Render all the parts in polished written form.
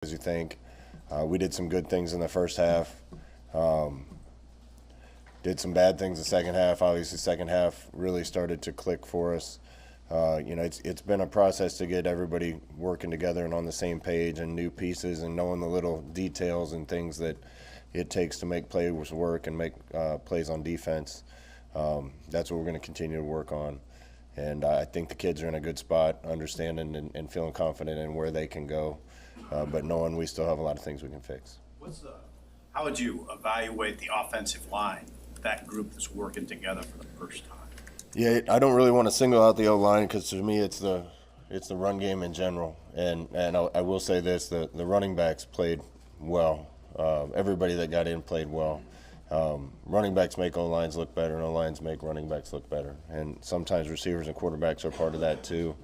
as you think. We did some good things in the first half. Did some bad things the second half. Obviously, second half really started to click for us. It's been a process to get everybody working together and on the same page and new pieces and knowing the little details and things that it takes to make plays work and make plays on defense. That's what we're going to continue to work on. And I think the kids are in a good spot, understanding and feeling confident in where they can go, but knowing we still have a lot of things we can fix. How would you evaluate the offensive line, that group that's working together for the first time? Yeah, I don't really want to single out the O-line because to me it's the run game in general. And I will say this, the running backs played well. Everybody that got in played well. Running backs make O-lines look better, and O-lines make running backs look better. And sometimes receivers and quarterbacks are part of that too.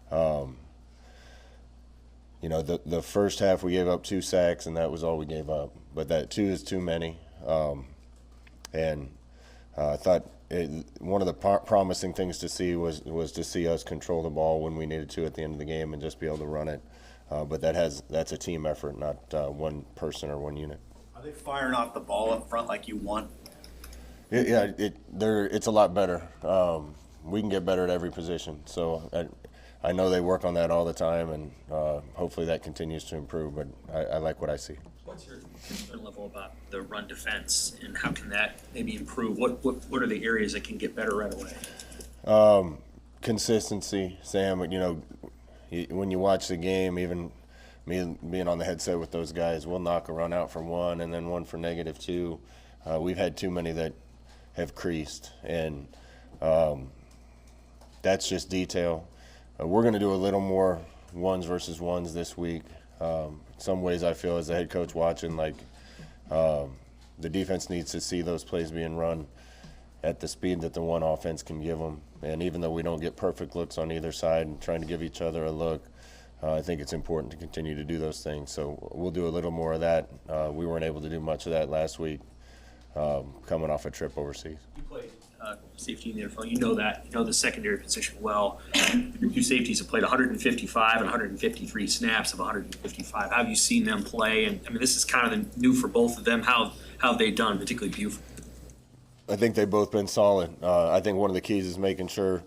The first half we gave up 2 sacks, and that was all we gave up. But that 2 is too many. I thought one of the promising things to see was to see us control the ball when we needed to at the end of the game and just be able to run it. But that's a team effort, not one person or one unit. Are they firing off the ball up front like you want? Yeah, it's a lot better. We can get better at every position. So I know they work on that all the time, and hopefully that continues to improve. But I like what I see. What's your concern level about the run defense, and how can that maybe improve? What are the areas that can get better right away? Consistency, Sam. When you watch the game, even me being on the headset with those guys, we'll knock a run out for 1 and then 1 for -2. We've had too many that have creased, and that's just detail. We're going to do a little more ones versus ones this week. Some ways I feel as a head coach watching, the defense needs to see those plays being run at the speed that the one offense can give them. And even though we don't get perfect looks on either side and trying to give each other a look, I think it's important to continue to do those things. So we'll do a little more of that. We weren't able to do much of that last week, coming off a trip overseas. You played safety in the NFL. You know that. You know the secondary position well. Your 2 safeties have played 155 and 153 snaps of 155. How have you seen them play? And I mean, this is kind of new for both of them. How have they done, particularly Buford? I think they've both been solid. I think one of the keys is making sure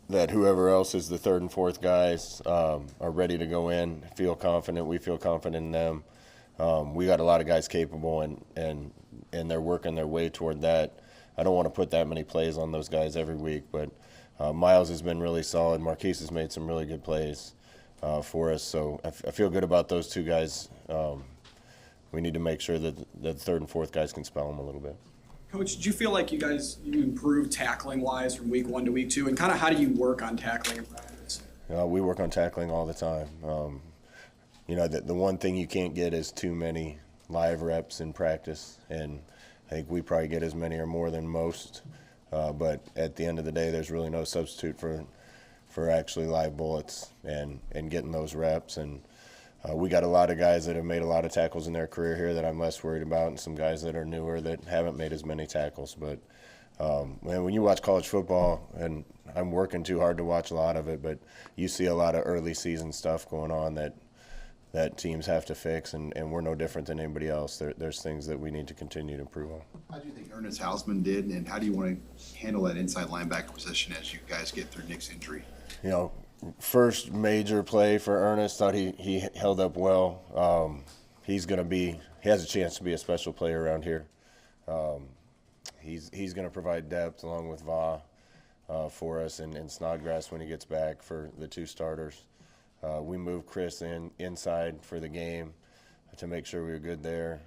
that whoever else is the 3rd and 4th guys are ready to go in, feel confident. We feel confident in them. We got a lot of guys capable, and they're working their way toward that. I don't want to put that many plays on those guys every week, but Miles has been really solid. Marquise has made some really good plays for us, so I feel good about those 2 guys. We need to make sure that the 3rd and 4th guys can spell them a little bit. Coach, did you feel like you improved tackling-wise from week 1 to week 2? And kind of how do you work on tackling in practice? We work on tackling all the time. The one thing you can't get is too many live reps in practice, and I think we probably get as many or more than most. But at the end of the day, there's really no substitute for actually live bullets and getting those reps. And we got a lot of guys that have made a lot of tackles in their career here that I'm less worried about, and some guys that are newer that haven't made as many tackles. But when you watch college football, and I'm working too hard to watch a lot of it, but you see a lot of early season stuff going on that teams have to fix, and we're no different than anybody else. There's things that we need to continue to improve on. How do you think Ernest Houseman did, and how do you want to handle that inside linebacker position as you guys get through Nick's injury? First major play for Ernest, thought he held up well. He has a chance to be a special player around here. He's going to provide depth along with Va for us and Snodgrass when he gets back for the 2 starters. We moved Chris inside for the game to make sure we were good there.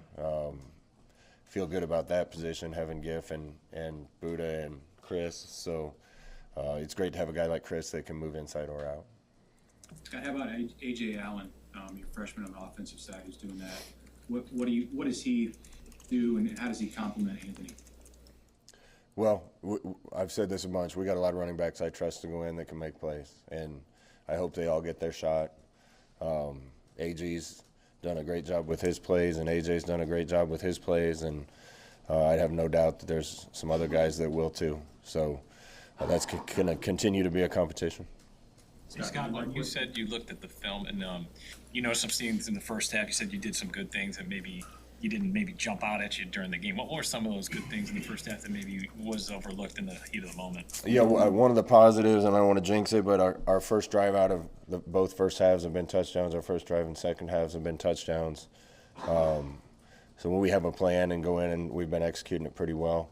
Feel good about that position, having Giff and Buddha and Chris. So it's great to have a guy like Chris that can move inside or out. How about A.J. Allen, your freshman on the offensive side, who's doing that? What does he do, and how does he complement Anthony? Well, I've said this a bunch. We got a lot of running backs I trust to go in that can make plays, and I hope they all get their shot. AG's done a great job with his plays, and AJ's done a great job with his plays, and I have no doubt that there's some other guys that will too. So that's going to continue to be a competition. Scott, Like you said, you looked at the film and you know some things in the first half. You said you did some good things and maybe you didn't maybe jump out at you during the game. What were some of those good things in the first half that maybe was overlooked in the heat of the moment? Yeah, one of the positives, and I don't want to jinx it, but our first drive out of both first halves have been touchdowns. Our first drive and second halves have been touchdowns. So when we have a plan and go in, and we've been executing it pretty well.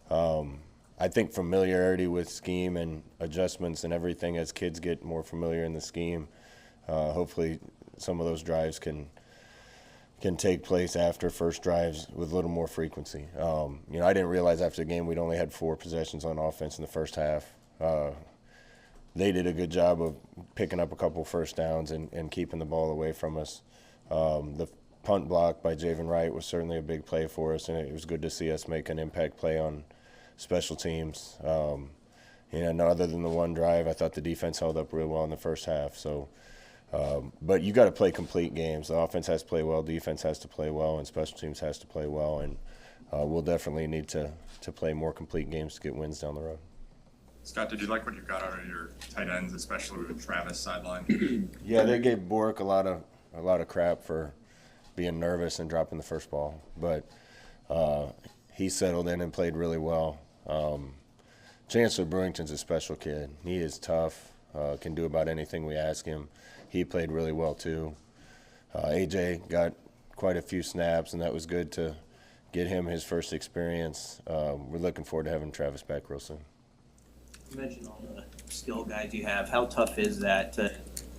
I think familiarity with scheme and adjustments and everything as kids get more familiar in the scheme, hopefully some of those drives can take place after first drives with a little more frequency. I didn't realize after the game we'd only had 4 possessions on offense in the first half. They did a good job of picking up a couple first downs and keeping the ball away from us. The punt block by Javen Wright was certainly a big play for us, and it was good to see us make an impact play on special teams. Other than the one drive, I thought the defense held up real well in the first half. So, but you got to play complete games. The offense has to play well, defense has to play well, and special teams has to play well. And we'll definitely need to play more complete games to get wins down the road. Scott, did you like what you got out of your tight ends, especially with Travis sideline? Yeah, they gave Bork a lot of crap for being nervous and dropping the first ball, but he settled in and played really well. Chancellor Brewington's a special kid. He is tough, can do about anything we ask him. He played really well too. AJ got quite a few snaps, and that was good to get him his first experience. We're looking forward to having Travis back real soon. You mentioned all the skill guys you have. How tough is that to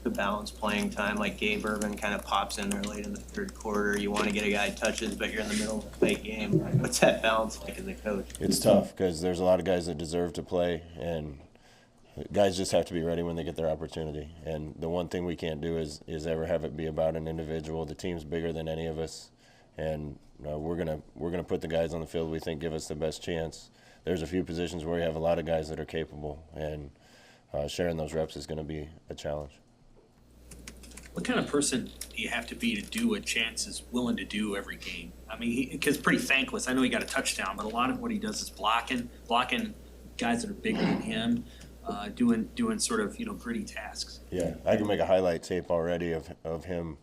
balance playing time? Like Gabe Irvin kind of pops in there late in the third quarter. You want to get a guy touches, but you're in the middle of a big game. What's that balance like as a coach? It's tough because there's a lot of guys that deserve to play, and guys just have to be ready when they get their opportunity. And the one thing we can't do is ever have it be about an individual. The team's bigger than any of us, and we're gonna put the guys on the field we think give us the best chance. There's a few positions where we have a lot of guys that are capable, and sharing those reps is going to be a challenge. What kind of person do you have to be to do what Chance is willing to do every game? I mean, because pretty thankless. I know he got a touchdown, but a lot of what he does is blocking guys that are bigger than him, doing sort of gritty tasks. Yeah, I can make a highlight tape already of him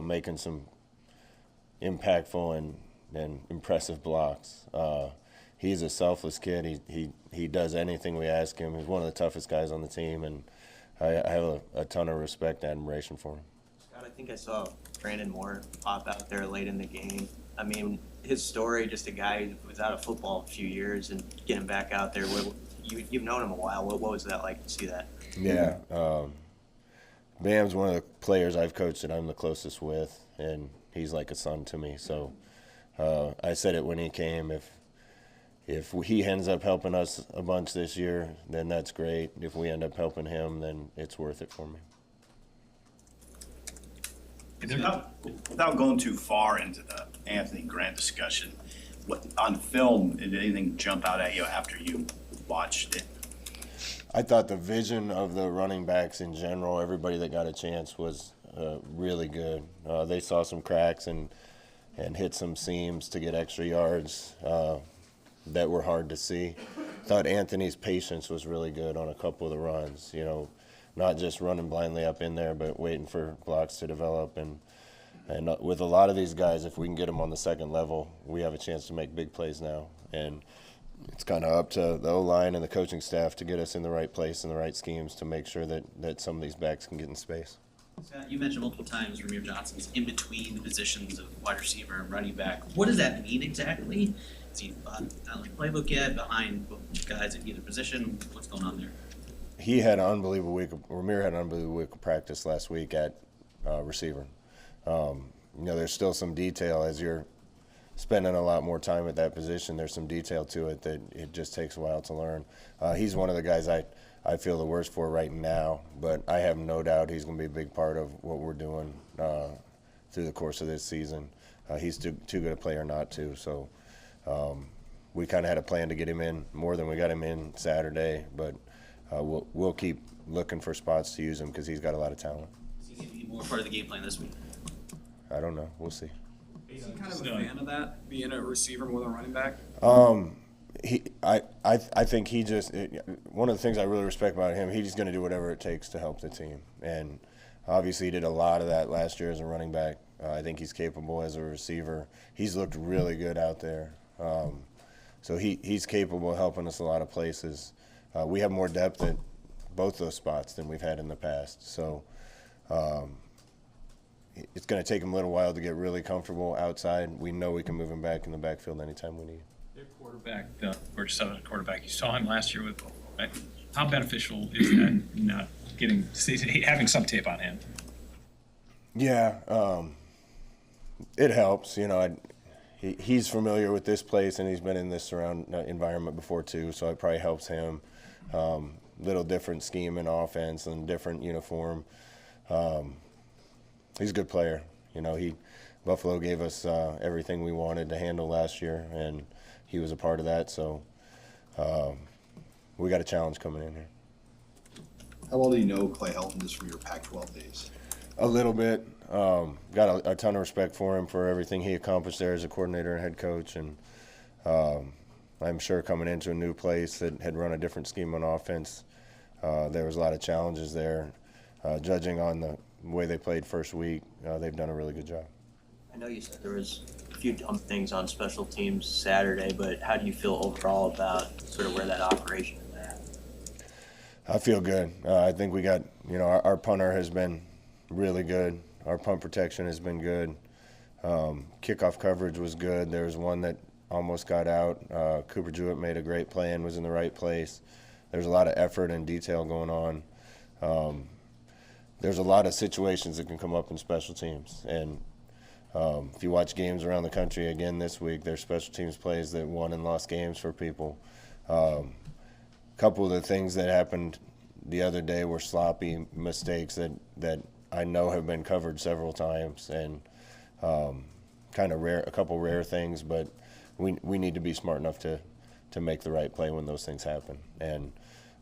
making some impactful and impressive blocks. He's a selfless kid. He does anything we ask him. He's one of the toughest guys on the team, and I have a ton of respect and admiration for him. Scott, I think I saw Brandon Moore pop out there late in the game. I mean, his story, just a guy who was out of football a few years and getting back out there. You've known him a while. What was that like to see that? Yeah. Bam's one of the players I've coached that I'm the closest with, and he's like a son to me. So I said it when he came, if he ends up helping us a bunch this year, then that's great. If we end up helping him, then it's worth it for me. Without going too far into the Anthony Grant discussion, on film, did anything jump out at you after you watched it? I thought the vision of the running backs in general, everybody that got a chance, was really good. They saw some cracks and hit some seams to get extra yards that were hard to see. I thought Anthony's patience was really good on a couple of the runs, not just running blindly up in there, but waiting for blocks to develop. And with a lot of these guys, if we can get them on the second level, we have a chance to make big plays now. And it's kind of up to the O-line and the coaching staff to get us in the right place and the right schemes to make sure that some of these backs can get in space. Scott, you mentioned multiple times Ramir Johnson's in between the positions of wide receiver and running back. What does that mean exactly? Is he not on the playbook yet, behind guys in either position? What's going on there? Ramir had an unbelievable week of practice last week at receiver. There's still some detail as you're spending a lot more time at that position. There's some detail to it that it just takes a while to learn. He's one of the guys I feel the worst for right now, but I have no doubt he's going to be a big part of what we're doing through the course of this season. He's too good a player not to. So we kind of had a plan to get him in more than we got him in Saturday, but we'll keep looking for spots to use him because he's got a lot of talent. Is he going to be more part of the game plan this week? I don't know. We'll see. Is he kind of a fan of that, being a receiver more than a running back? I think he just one of the things I really respect about him. He's going to do whatever it takes to help the team, and obviously he did a lot of that last year as a running back. I think he's capable as a receiver. He's looked really good out there, so he's capable of helping us a lot of places. We have more depth at both those spots than we've had in the past, so it's going to take him a little while to get really comfortable outside. We know we can move him back in the backfield anytime we need. Their quarterback, or just other quarterback, you saw him last year with. How beneficial is that? Not having some tape on him. Yeah, it helps. He's familiar with this place and he's been in this environment before too, so it probably helps him. Little different scheme in offense and different uniform. He's a good player. Buffalo gave us everything we wanted to handle last year, and he was a part of that. So we got a challenge coming in here. How well do you know Clay Helton just from your Pac-12 days? A little bit. Got a ton of respect for him for everything he accomplished there as a coordinator and head coach, and I'm sure coming into a new place that had run a different scheme on offense, there was a lot of challenges there. Judging on the way they played first week, they've done a really good job. I know you said there was a few dumb things on special teams Saturday, but how do you feel overall about sort of where that operation is at? I feel good. I think we got, our punter has been really good. Our punt protection has been good. Kickoff coverage was good. There was one that almost got out. Cooper Jewett made a great play and was in the right place. There's a lot of effort and detail going on. There's a lot of situations that can come up in special teams. And if you watch games around the country again this week, there's special teams plays that won and lost games for people. A couple of the things that happened the other day were sloppy mistakes that I know have been covered several times, and kind of a couple rare things, but we need to be smart enough to make the right play when those things happen, and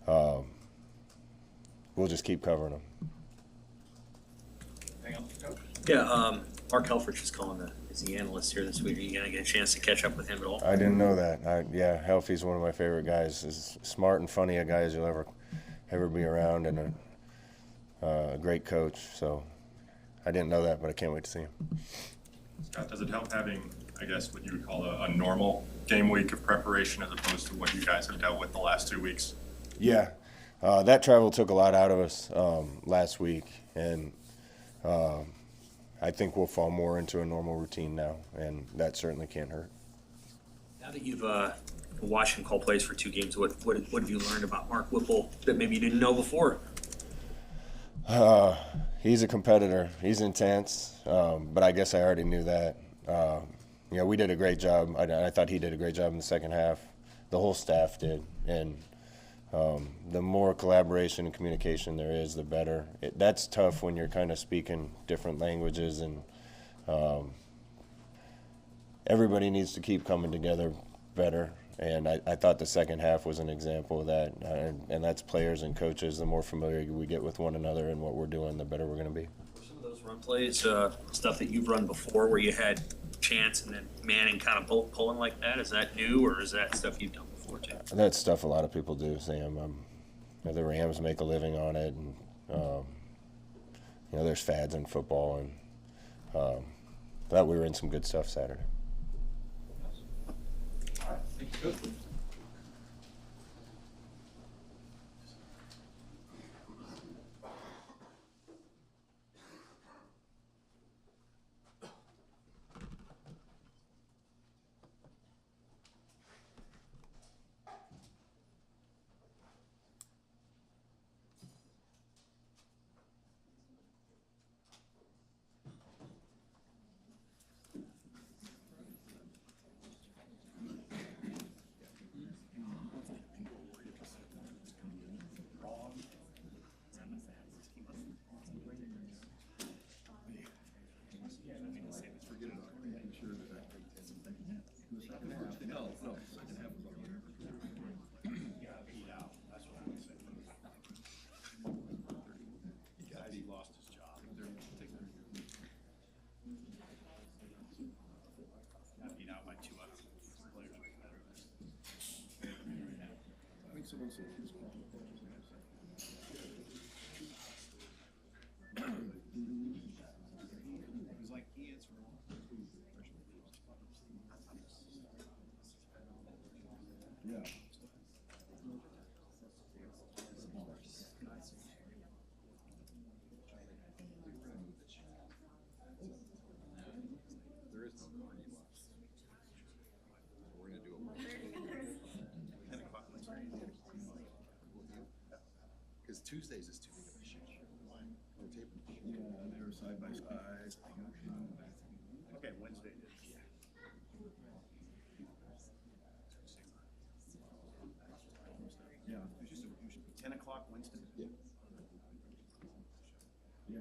we'll just keep covering them. Yeah, Mark Helfrich is is the analyst here this week. Are you going to get a chance to catch up with him at all? I didn't know that. Helfie's one of my favorite guys. As smart and funny a guy as you'll ever be around, and a great coach. So I didn't know that, but I can't wait to see him. Scott, does it help having, I guess, what you would call a normal game week of preparation as opposed to what you guys have dealt with the last 2 weeks? Yeah, that travel took a lot out of us last week, and I think we'll fall more into a normal routine now, and that certainly can't hurt. Now that you've watched him call plays for 2 games, what have you learned about Mark Whipple that maybe you didn't know before? He's a competitor. He's intense, but I guess I already knew that. We did a great job. I thought he did a great job in the second half. The whole staff did, and the more collaboration and communication there is, the better. That's tough when you're kind of speaking different languages, and everybody needs to keep coming together better. And I thought the second half was an example of that. And that's players and coaches. The more familiar we get with one another and what we're doing, the better we're going to be. Some of those run plays, stuff that you've run before where you had chance and then Manning kind of pulling like that, is that new, or is that stuff you've done before too? That's stuff a lot of people do, Sam. The Rams make a living on it. And, there's fads in football. And thought we were in some good stuff Saturday. Good. It was like he answered all two freshman games. Yeah. There is no carny left. So we're gonna do it. 10 o'clock Wednesday. Because Tuesdays is too big of a shit show. We're taping. Yeah, they were side by side. Okay, Wednesday it is. Yeah, It's just 10 o'clock Wednesday? Yeah. yeah.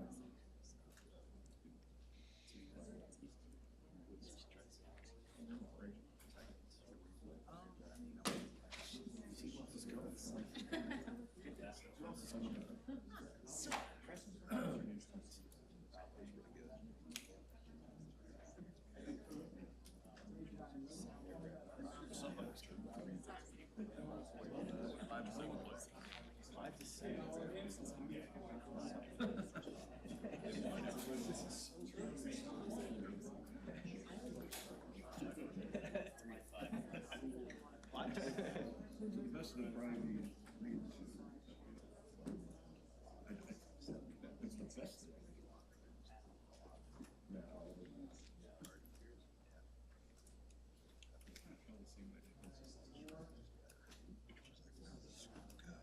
The best would probably be read to. It's the best thing. No.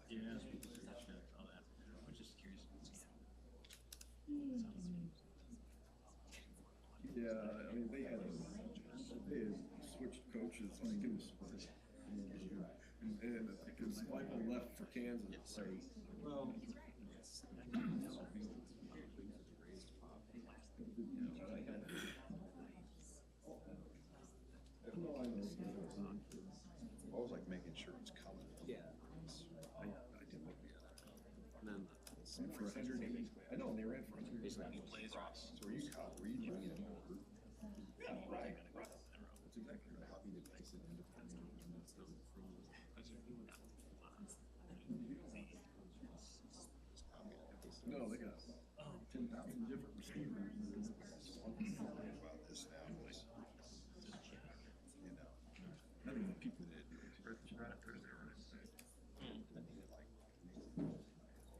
Yeah, all that. I'm just curious. Yeah, I mean, they had switched coaches like in the spring. And because Michael left for Kansas, so. Well, No, I know. I was like making sure it's coming. yeah. I did look the other. And then For 180. I know, they ran for 100. basically new plays are So were you bringing it over? Yeah, right. That's exactly right. Copy the place it independent. No, they got 10,000 different receivers. About this now was, you know, I don't know, people that do it. Like,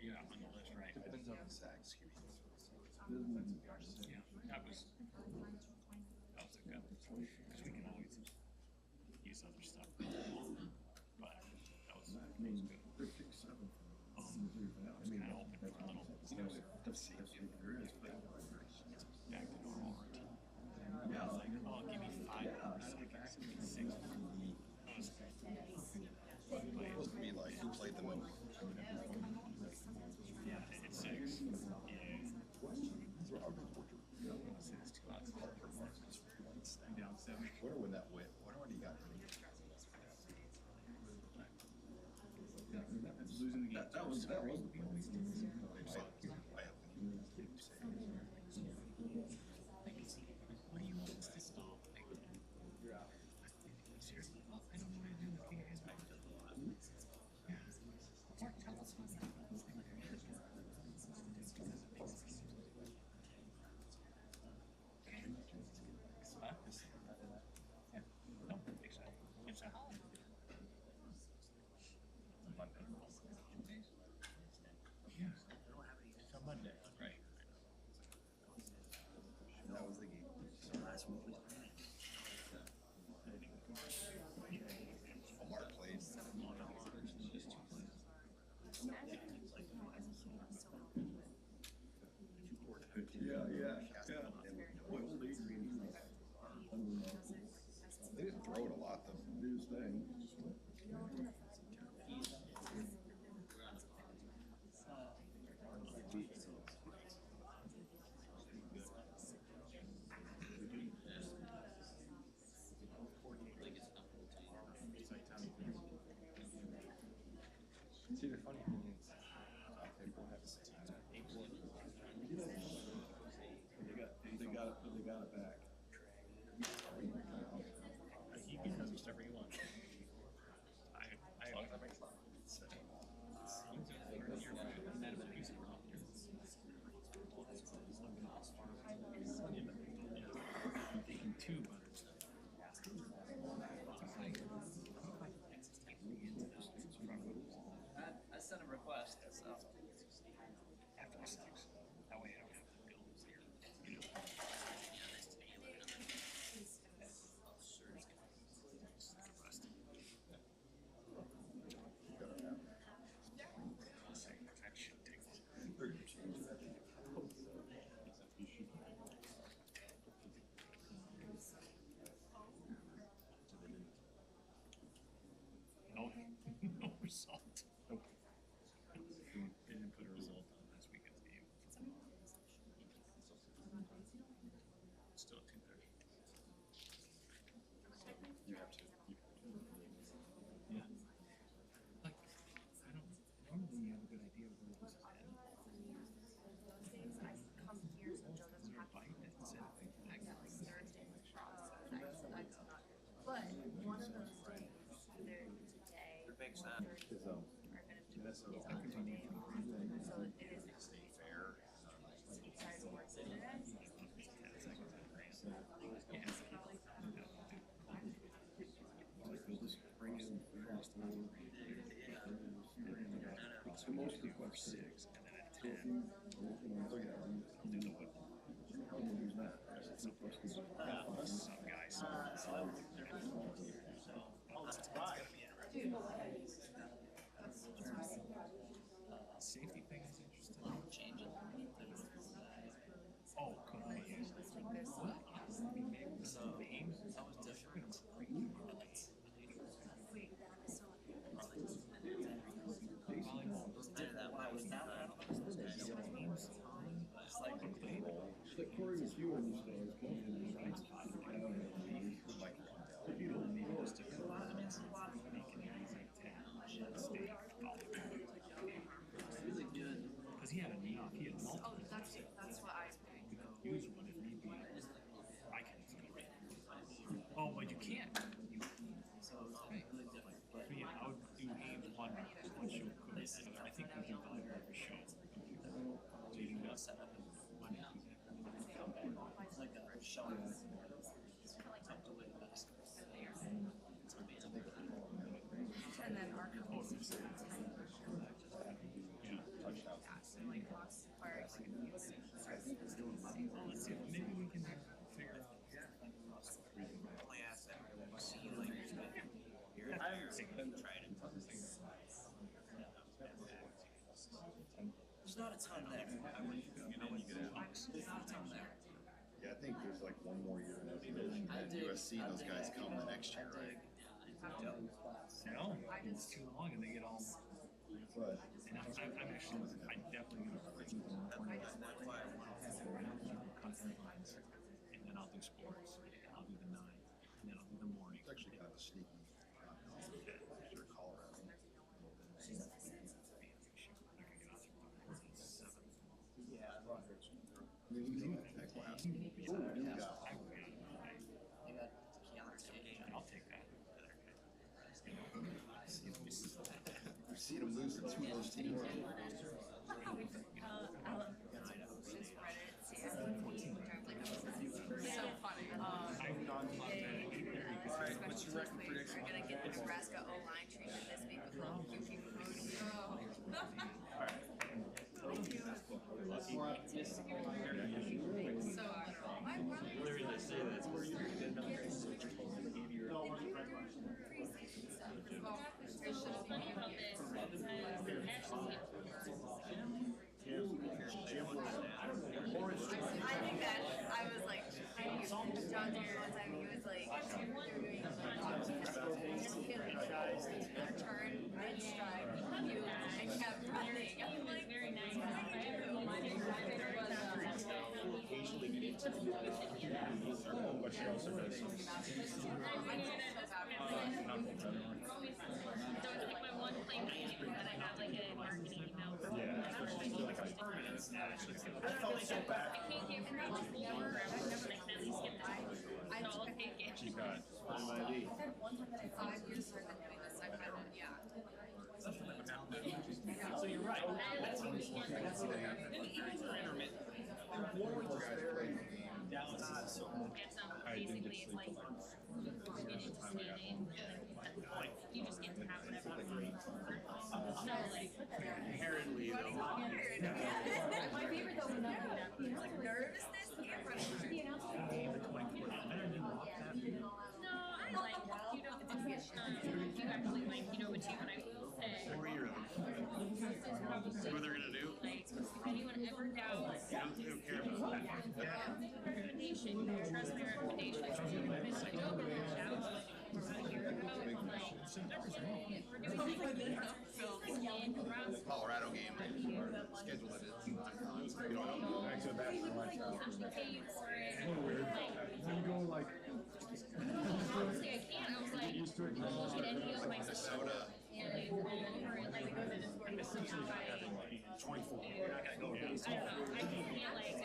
Yeah, on the list, right? depends on the sacks. Yeah, that was a good, because we can always use other stuff. But that was I mean, they're 6'7". I mean, kind of open for a little. that's there is, but Back to normal routine. yeah, I was like, oh, give me 5 hours, so I can give me 6. That was It's supposed to be like, who played the most? yeah, it's 6. Yeah. It's too lots of Down 7. Wonder when that went, wonder when he got rid of Losing the game. that was the point. I have What do you want us to stop? Seriously, I don't know what to do with you guys back to the lot. Mark, tell us what's yeah, no, exactly. It's a holiday. Monday. Yeah, it's a Monday, right. That was the game. Last week was Omar played. Yeah. Boy, old Adrian, he was unremarkable. They didn't throw it a lot though. Do his thing. See, the funny thing is, people have to say They got it back. You can have whatever you want. I too, but I sent a request, so. after the 6, that way I don't have to build this here. You know. That should take no, no result. Nope. They didn't put a result on last weekend's game. Still at 2:30. You have to. Yeah. Like, I don't, normally you have a good idea of where this is headed. Those days I come here so Joe doesn't have to. Bite it and said, I got like Thursday but one of those days, either today or Thursday, are gonna be today. So it is fair. Decided to work today. We'll just bring in across the board. So most of the questions, and then at so 10, if you, I'll do the whip. how do you use that? It's not supposed to be- Some guys. Safety thing is interesting. Change it. Oh, could be. Maybe some games. That was different. Wait, that is so. It's like It's like Corey was you when you started playing. You don't need us to come on and make it easy to stay really good. because he had a knee off. He had multiple. Oh, that's what I was doing. We could use one if need be. I can. Oh, but you can't. So it's really different. For me, I would do one show. I think we do volleyball every show. So you can set up and It's like a showing. It's tucked away the best. It's amazing. And then our company yeah. so like Fox Fire Well, let's see. Maybe we can figure out. Only ask that we see like I've tried it. There's not a ton there. There's not a ton there. Yeah, I think there's like one more year in education. I At dig- USC, those guys I come the next year, right? No, it's too long and they get all. But And I'm actually, I definitely gonna That's why I want to. cut lines, and then I'll do sports, and I'll do the 9, and then I'll do the morning. it's actually kind of a sneaky, if you're Colorado. Yeah. I mean, we do that class. You got Keanu. I'll take that. We've seen them lose to two of those teams. just Reddit, so funny. Alright, what's your record prediction? We're gonna get the Nebraska O-line treatment this week with little goofy So literal. My brother. Literally say that's where you did not Preseason stuff. Well, there should have been I think that I was like, John Deere one time, he was like, they were doing he had turned mid-stride, and kept running. I'm like, very nice. But she also does. So it's like my one claim to fame that I got like a marketing email from. Permanent snatch. I felt so bad. I can't give her a floor, like at least get this. So I'll take it. She's got one time that I 5 years I've been doing this, I've had it, yeah. So you're right. That's intermittent. Dallas is so Get some. basically it's like you get into skating, like you just get to have whatever. Inherently, though. My favorite though was Like nervousness and frustration. no, I like you know you actually like you know what you and I will say. What they're gonna do? Like if anyone ever doubts They don't care about that. recommendation, trust my recommendation. Like don't reach out like a year ago. We're doing like in Nebraska. Colorado game, schedule it is. You don't know. Honestly, I can't. I was like, did any of my sisters and they roll over it like I don't know. I can't like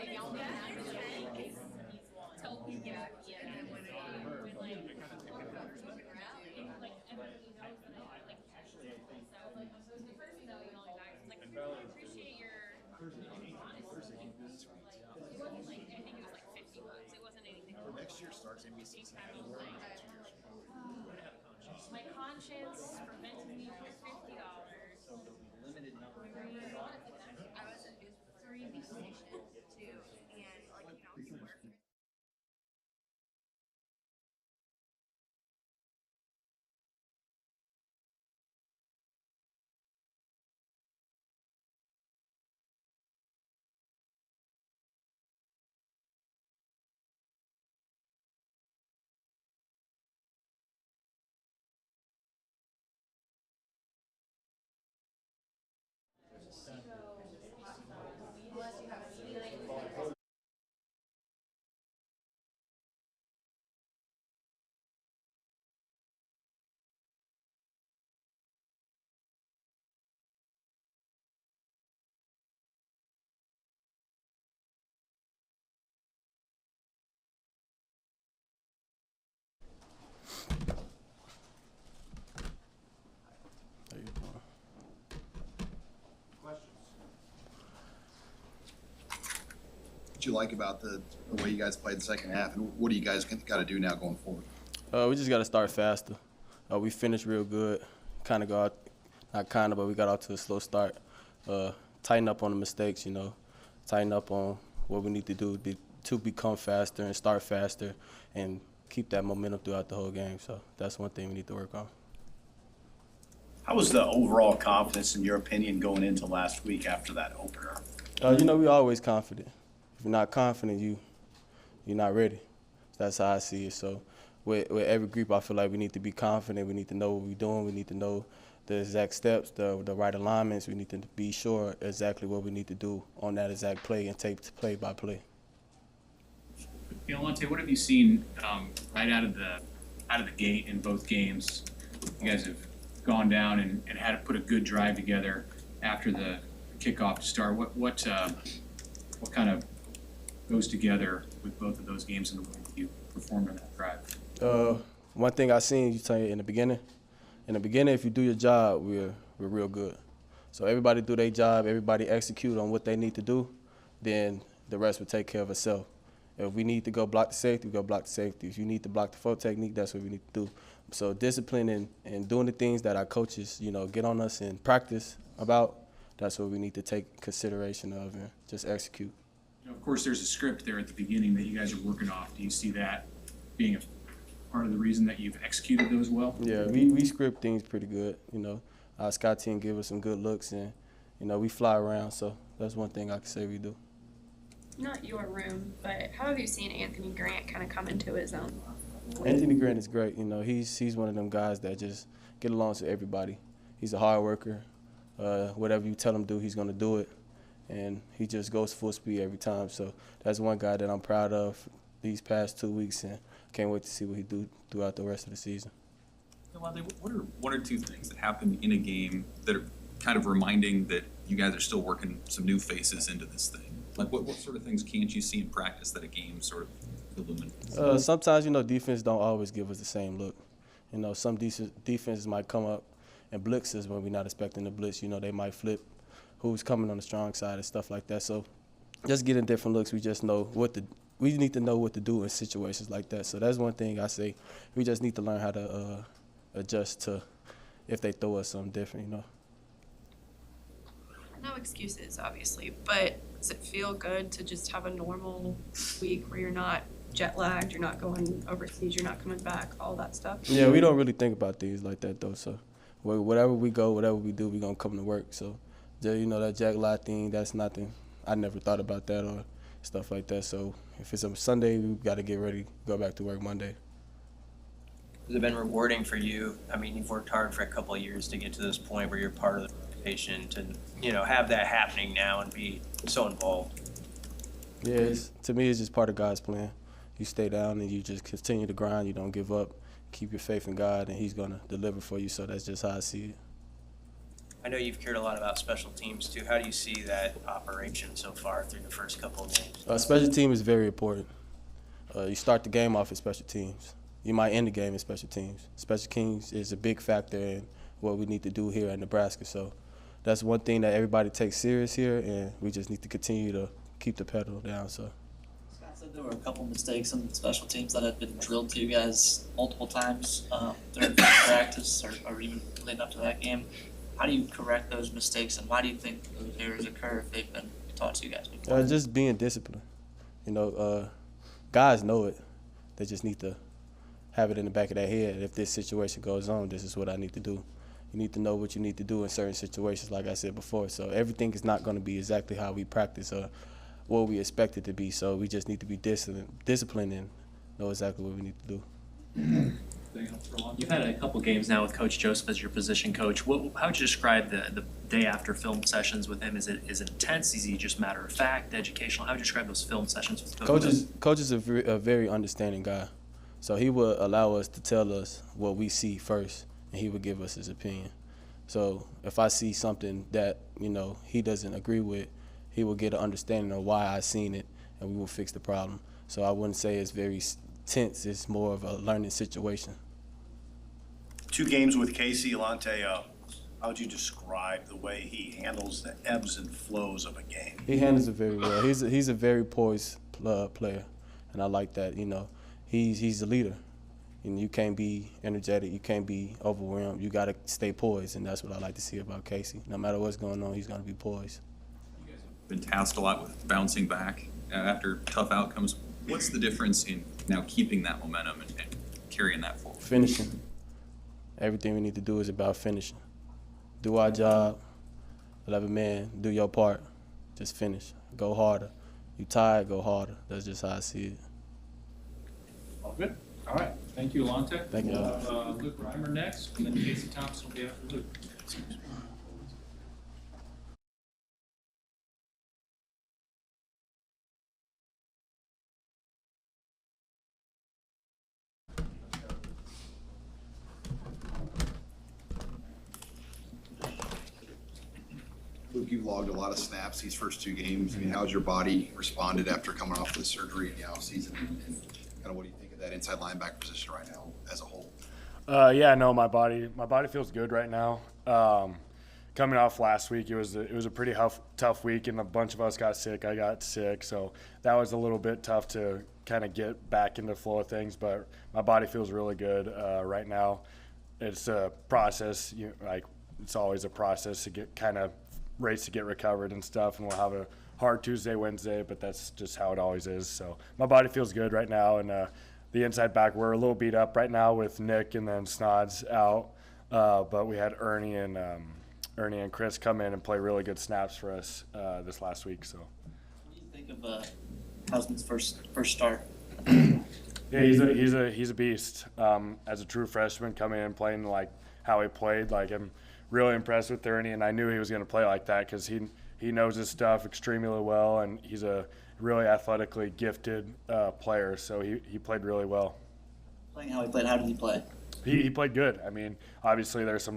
tell people yeah when like everybody knows that I like actually myself. Like the person though, you know, like I appreciate your honesty. It wasn't like I think it was like $50. It wasn't anything. Next year starts NBC. My conscience prevented me from $50. Limited number. I was it was 3 musicians too, and like you know, work. What you like about the way you guys played the second half, and what do you guys got to do now going forward? We just got to start faster. We finished real good. Kind of got, not kind of, but we got out to a slow start. Tighten up on the mistakes, you know. Tighten up on what we need to do to become faster and start faster and keep that momentum throughout the whole game. So that's one thing we need to work on. How was the overall confidence, in your opinion, going into last week after that opener? You know, we're always confident. If you're not confident, you're not ready. That's how I see it. So with every group, I feel like we need to be confident. We need to know what we're doing. We need to know the exact steps, the right alignments. We need to be sure exactly what we need to do on that exact play and take play by play. Alante, what have you seen right out of the gate in both games? You guys have gone down and had to put a good drive together after the kickoff to start. What kind of goes together with both of those games and the way that you performed on that drive? One thing I seen you say in the beginning, if you do your job, we're real good. So everybody do their job, everybody execute on what they need to do, then the rest will take care of itself. If we need to go block the safety, we go block the safety. If you need to block the full technique, that's what we need to do. So discipline and doing the things that our coaches, you know, get on us in practice about, that's what we need to take consideration of and just execute. Of course, there's a script there at the beginning that you guys are working off. Do you see that being a part of the reason that you've executed those well? Yeah, we script things pretty good. You know, our scout team give us some good looks, and you know we fly around. So that's one thing I can say we do. Not your room, but how have you seen Anthony Grant kind of come into his own? Anthony Grant is great. You know, he's one of them guys that just get along with everybody. He's a hard worker. Whatever you tell him to do, he's gonna do it. And he just goes full speed every time. So that's one guy that I'm proud of these past 2 weeks, and can't wait to see what he do throughout the rest of the season. What are one or two things that happen in a game that are kind of reminding that you guys are still working some new faces into this thing? Like what sort of things can't you see in practice that a game sort of illuminates? Sometimes, you know, defense don't always give us the same look. You know, some defenses might come up and blitz us when we're not expecting the blitz. You know, they might flip who's coming on the strong side and stuff like that. So just getting different looks, we just know what we need to know what to do in situations like that. So that's one thing I say. We just need to learn how to adjust to if they throw us something different, you know. No excuses, obviously, but does it feel good to just have a normal week where you're not jet lagged, you're not going overseas, you're not coming back, all that stuff? Yeah, we don't really think about things like that though. So whatever we go, whatever we do, we're gonna come to work. So you know, that jet lag thing, that's nothing. I never thought about that or stuff like that. So if it's a Sunday, we gotta get ready, go back to work Monday. Has it been rewarding for you? I mean, you've worked hard for a couple of years to get to this point where you're part of the rotation, to, you know, have that happening now and be so involved. Yeah, to me, it's just part of God's plan. You stay down and you just continue to grind. You don't give up. Keep your faith in God, and He's gonna deliver for you. So that's just how I see it. I know you've cared a lot about special teams too. How do you see that operation so far through the first couple of games? Special team is very important. You start the game off at special teams. You might end the game in special teams. Special teams is a big factor in what we need to do here at Nebraska. So that's one thing that everybody takes serious here, and we just need to continue to keep the pedal down. So Scott said there were a couple mistakes on special teams that had been drilled to you guys multiple times during practice or even leading up to that game. How do you correct those mistakes, and why do you think those errors occur if they've been taught to you guys before? just being disciplined. You know, guys know it. They just need to have it in the back of their head. If this situation goes on, this is what I need to do. You need to know what you need to do in certain situations, like I said before. So everything is not going to be exactly how we practice or what we expect it to be. So we just need to be disciplined and know exactly what we need to do. You've had a couple games now with Coach Joseph as your position coach. How would you describe the day after film sessions with him? Is it intense? Is he just matter of fact, educational? How would you describe those film sessions with Coach is a very understanding guy. So he will allow us to tell us what we see first, and he would give us his opinion. So if I see something that, you know, he doesn't agree with, he will get an understanding of why I seen it, and we will fix the problem. So I wouldn't say it's very tense. It's more of a learning situation. 2 games with Casey Alante. How would you describe the way he handles the ebbs and flows of a game? He handles it very well. He's a very poised player, and I like that. You know, he's a leader, and you can't be energetic. You can't be overwhelmed. You got to stay poised, and that's what I like to see about Casey. No matter what's going on, he's going to be poised. You guys have been tasked a lot with bouncing back after tough outcomes. What's the difference in now keeping that momentum and carrying that forward? Finishing. Everything we need to do is about finishing. Do our job. 11 men, do your part. Just finish. Go harder. You tired, go harder. That's just how I see it. All good. All right. Thank you, Alante. Thank you. We'll have Luke Reimer next, and then Casey Thompson will be after Luke. Luke, you've logged a lot of snaps these first 2 games. I mean, how's your body responded after coming off the surgery in the offseason? And kind of what do you think of that inside linebacker position right now as a whole? Yeah, no, my body feels good right now. Coming off last week, it was a pretty tough week, and a bunch of us got sick. I got sick, so that was a little bit tough to kind of get back into the flow of things. But my body feels really good right now. It's a process, it's always a process to get kind of race to get recovered and stuff, and we'll have a hard Tuesday, Wednesday, but that's just how it always is. So my body feels good right now, and the inside back, we're a little beat up right now with Nick and then Snod's out, but we had Ernie and Chris come in and play really good snaps for us this last week. So What do you think of Houseman's first start? Yeah, he's a beast. As a true freshman, coming in and playing like how he played, like I'm really impressed with Ernie, and I knew he was going to play like that because he knows his stuff extremely well, and he's a really athletically gifted player. So he played really well. Playing how he played, how did he play? He played good. I mean, obviously there's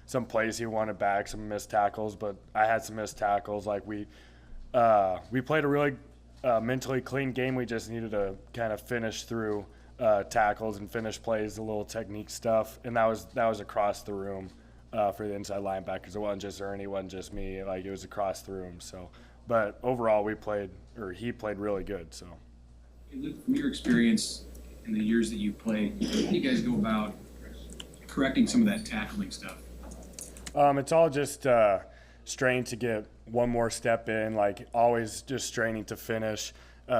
some plays he wanted back, some missed tackles, but I had some missed tackles. Like we played a really mentally clean game. We just needed to kind of finish through tackles and finish plays, a little technique stuff, and that was across the room for the inside linebackers. It wasn't just Ernie, it wasn't just me. Like it was across the room. So, but overall, he played really good. So. Luke, from your experience in the years that you've played, how do you guys go about correcting some of that tackling stuff? It's all just straining to get one more step in, like always just straining to finish,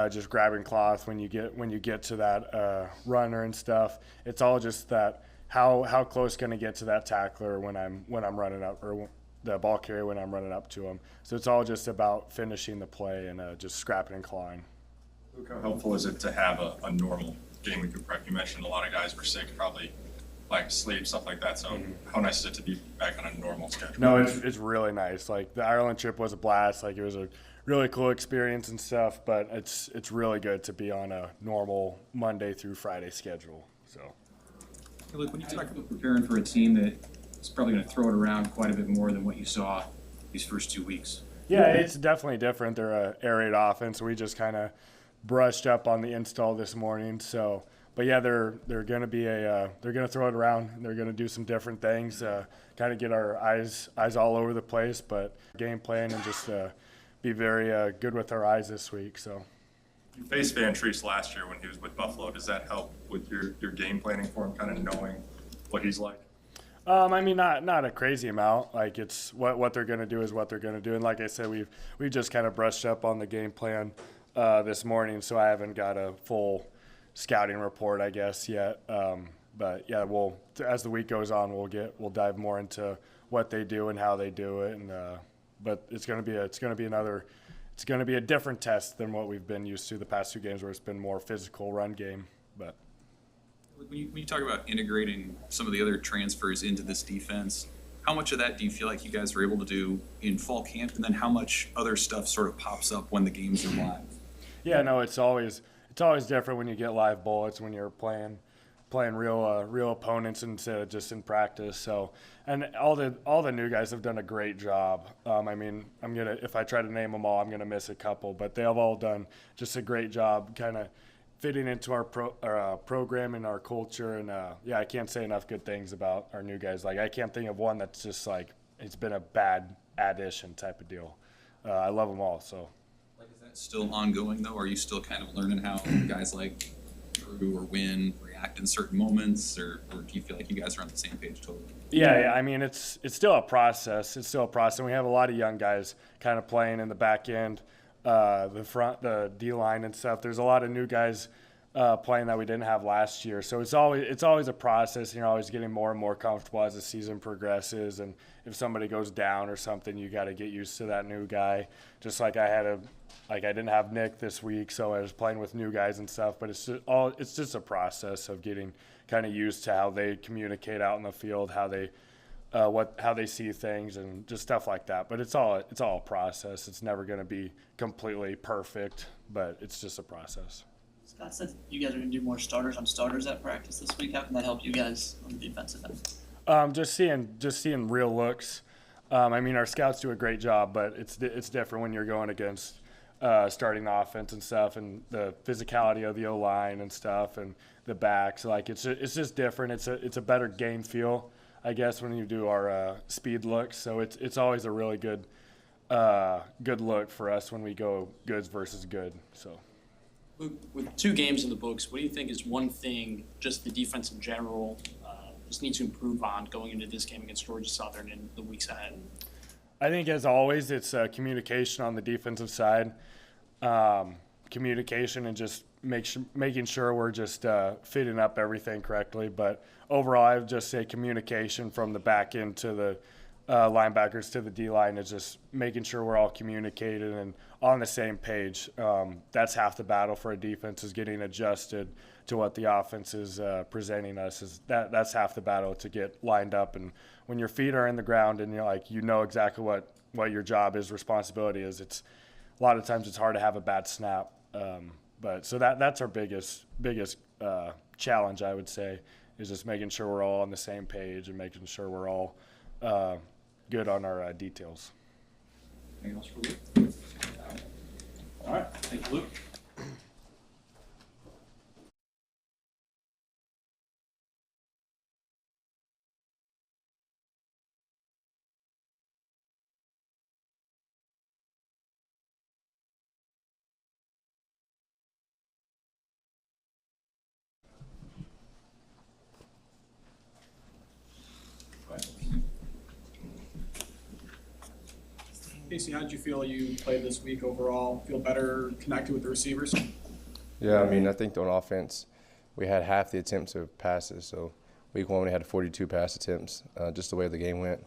just grabbing cloth when you get to that runner and stuff. It's all just that how close can I get to that tackler when I'm running up, or the ball carrier when I'm running up to him. So it's all just about finishing the play and just scrapping and clawing. Luke, how helpful is it to have a normal game week of prep? You mentioned a lot of guys were sick, probably like sleep, stuff like that. So how nice is it to be back on a normal schedule? No, it's really nice. Like the Ireland trip was a blast. Like it was a really cool experience and stuff, but it's really good to be on a normal Monday through Friday schedule. So, Hey, Luke, when you talk about preparing for a team that is probably going to throw it around quite a bit more than what you saw these first 2 weeks. yeah, it's definitely different. They're a air raid offense. We just kind of brushed up on the install this morning. So, but yeah, they're going to be they're going to throw it around. They're going to do some different things, kind of get our eyes all over the place, but game plan and just be very good with our eyes this week. So. You faced Van Treese last year when he was with Buffalo. Does that help with your game planning for him, kind of knowing what he's like? I mean, not a crazy amount. Like it's what they're going to do is what they're going to do. And like I said, we've just kind of brushed up on the game plan this morning, so I haven't got a full scouting report, I guess, yet. But yeah, as the week goes on, we'll dive more into what they do and how they do it. And but it's going to be a different test than what we've been used to the past 2 games, where it's been more physical run game. But When you talk about integrating some of the other transfers into this defense, how much of that do you feel like you guys were able to do in fall camp, and then how much other stuff sort of pops up when the games are live? yeah, no, it's always different when you get live bullets, when you're playing real opponents instead of just in practice. So, and all the new guys have done a great job. I mean, if I try to name them all, I'm gonna miss a couple, but they have all done just a great job, kind of fitting into our program and our culture. And yeah, I can't say enough good things about our new guys. Like I can't think of one that's just like it's been a bad addition type of deal. I love them all. So. Like, is that still ongoing though? Are you still kind of learning how guys like Drew or Win react in certain moments, or do you feel like you guys are on the same page totally? Yeah, I mean it's still a process. It's still a process. And we have a lot of young guys kind of playing in the back end, the front, the D line and stuff. There's a lot of new guys playing that we didn't have last year. So it's always a process, and you're always getting more and more comfortable as the season progresses. And if somebody goes down or something, you got to get used to that new guy. Just like I didn't have Nick this week, so I was playing with new guys and stuff. But it's just a process of getting kind of used to how they communicate out in the field, how they see things, and just stuff like that. But it's all a process. It's never going to be completely perfect, but it's just a process. Scott said you guys are going to do more starters on starters at practice this week. How can that help you guys on the defensive end? Just seeing real looks. I mean, our scouts do a great job, but it's different when you're going against starting offense and stuff, and the physicality of the O-line and stuff, and the backs. Like it's just different. It's a better game feel, I guess, when you do our speed looks. So it's always a really good look for us when we go goods versus good. So. Luke, with 2 games in the books, what do you think is one thing just the defense in general just needs to improve on going into this game against Georgia Southern in the weeks ahead? I think, as always, it's communication on the defensive side. Communication and just making sure we're just fitting up everything correctly. But overall, I would just say communication from the back end to the linebackers to the D-line is just making sure we're all communicated and on the same page. That's half the battle for a defense, is getting adjusted to what the offense is presenting us. That's half the battle, to get lined up. And when your feet are in the ground and you know exactly what your job is, responsibility is, it's a lot of times it's hard to have a bad snap. But so that's our biggest challenge, I would say, is just making sure we're all on the same page and making sure we're all good on our details. Anything else for Luke? All right, thank you, Luke. Casey, how did you feel you played this week overall? Feel better connected with the receivers? Yeah, I mean, I think on offense, we had half the attempts of passes. So week 1, we had 42 pass attempts, just the way the game went.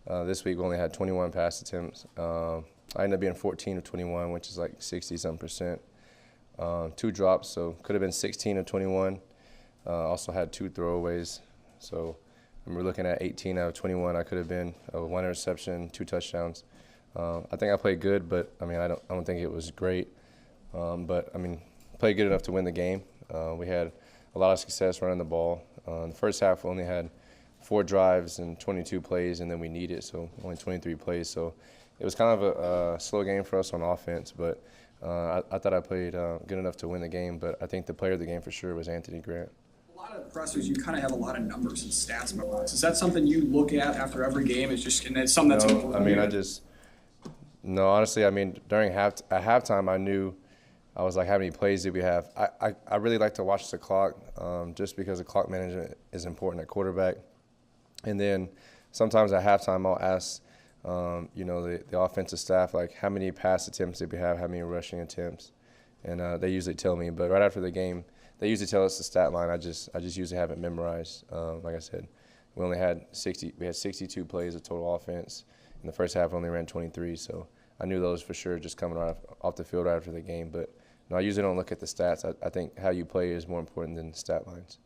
This week, we only had 21 pass attempts. I ended up being 14 of 21, which is like 60-some%. 2 drops, so could have been 16 of 21. Also had 2 throwaways. So we're looking at 18 out of 21. I could have been 1 interception, 2 touchdowns. I think I played good, but I mean, I don't think it was great. But I mean, played good enough to win the game. We had a lot of success running the ball. In the first half, we only had 4 drives and 22 plays, and then we needed, so only 23 plays. So it was kind of a slow game for us on offense, but I thought I played good enough to win the game. But I think the player of the game for sure was Anthony Grant. A lot of pressers, you kind of have a lot of numbers and stats memorized. Is that something you look at after every game? It's just, and it's something that's important. I mean, no, honestly, I mean, at halftime, I knew, I was like, how many plays did we have? I really like to watch the clock, just because the clock management is important at quarterback. And then sometimes at halftime, I'll ask, the offensive staff, like, how many pass attempts did we have, how many rushing attempts? And they usually tell me. But right after the game, they usually tell us the stat line. I just usually have it memorized. Like I said, we had 62 plays of total offense. In the first half, we only ran 23, so I knew those for sure just coming right off the field right after the game. But no, I usually don't look at the stats. I think how you play is more important than the stat lines.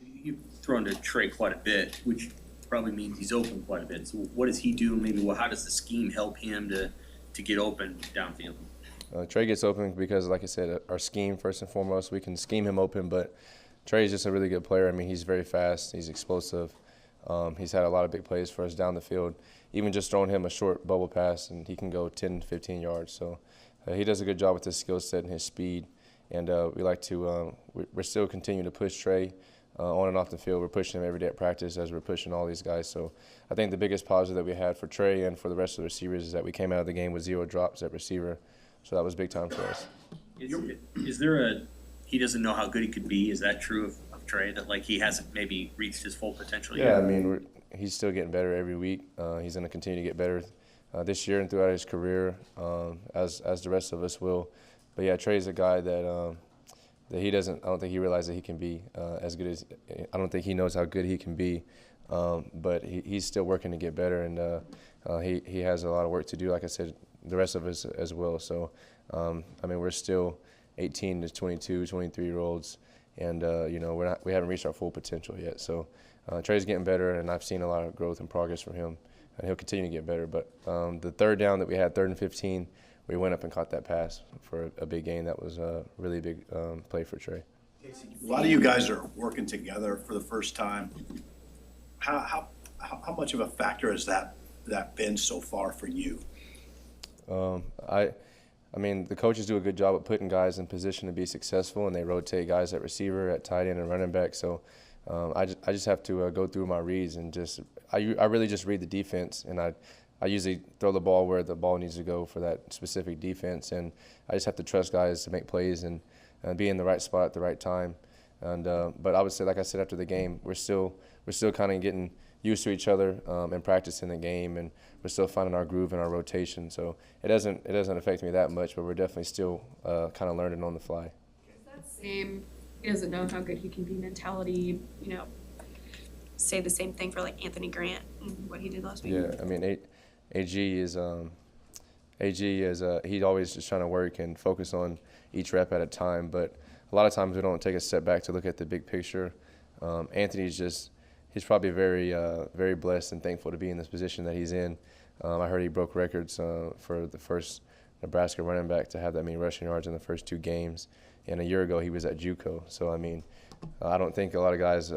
You've thrown to Trey quite a bit, which probably means he's open quite a bit. So what does he do? Maybe how does the scheme help him to get open downfield? Trey gets open because, like I said, our scheme, first and foremost, we can scheme him open, but Trey is just a really good player. I mean, he's very fast. He's explosive. He's had a lot of big plays for us down the field. Even just throwing him a short bubble pass, and he can go 10, 15 yards. So he does a good job with his skill set and his speed. And we like to we're still continuing to push Trey on and off the field. We're pushing him every day at practice as we're pushing all these guys. So I think the biggest positive that we had for Trey and for the rest of the receivers is that we came out of the game with 0 drops at receiver. So that was big time for us. Is there he doesn't know how good he could be? Is that true of Trey, that like he hasn't maybe reached his full potential yet? Yeah, I mean, he's still getting better every week. He's going to continue to get better this year and throughout his career, as the rest of us will. But yeah, Trey's a guy that he doesn't. I don't think he realizes that he can be as good as. I don't think he knows how good he can be, but he's still working to get better, and he has a lot of work to do. Like I said, the rest of us as well. So I mean, we're still 18 to 22, 23-year-olds, and we haven't reached our full potential yet. So Trey's getting better, and I've seen a lot of growth and progress from him, and he'll continue to get better. But the third down that we had, 3rd and 15, we went up and caught that pass for a big gain. That was a really big play for Trey. A lot of you guys are working together for the first time. How much of a factor has that been so far for you? I mean, the coaches do a good job of putting guys in position to be successful, and they rotate guys at receiver, at tight end, and running back. So I just have to go through my reads and I really just read the defense, and I usually throw the ball where the ball needs to go for that specific defense, and I just have to trust guys to make plays and be in the right spot at the right time. And but I would say, like I said after the game, we're still kind of getting used to each other and practicing the game, and we're still finding our groove and our rotation. So it doesn't affect me that much, but we're definitely still kind of learning on the fly. That same, he doesn't know how good he can be mentality, say the same thing for like Anthony Grant and what he did last week. Yeah, I mean, AG is he's always just trying to work and focus on each rep at a time, but a lot of times we don't take a step back to look at the big picture. Anthony's he's probably very blessed and thankful to be in this position that he's in. I heard he broke records for the first Nebraska running back to have that many rushing yards in the first 2 games, and a year ago he was at JUCO. So I mean, I don't think a lot of guys.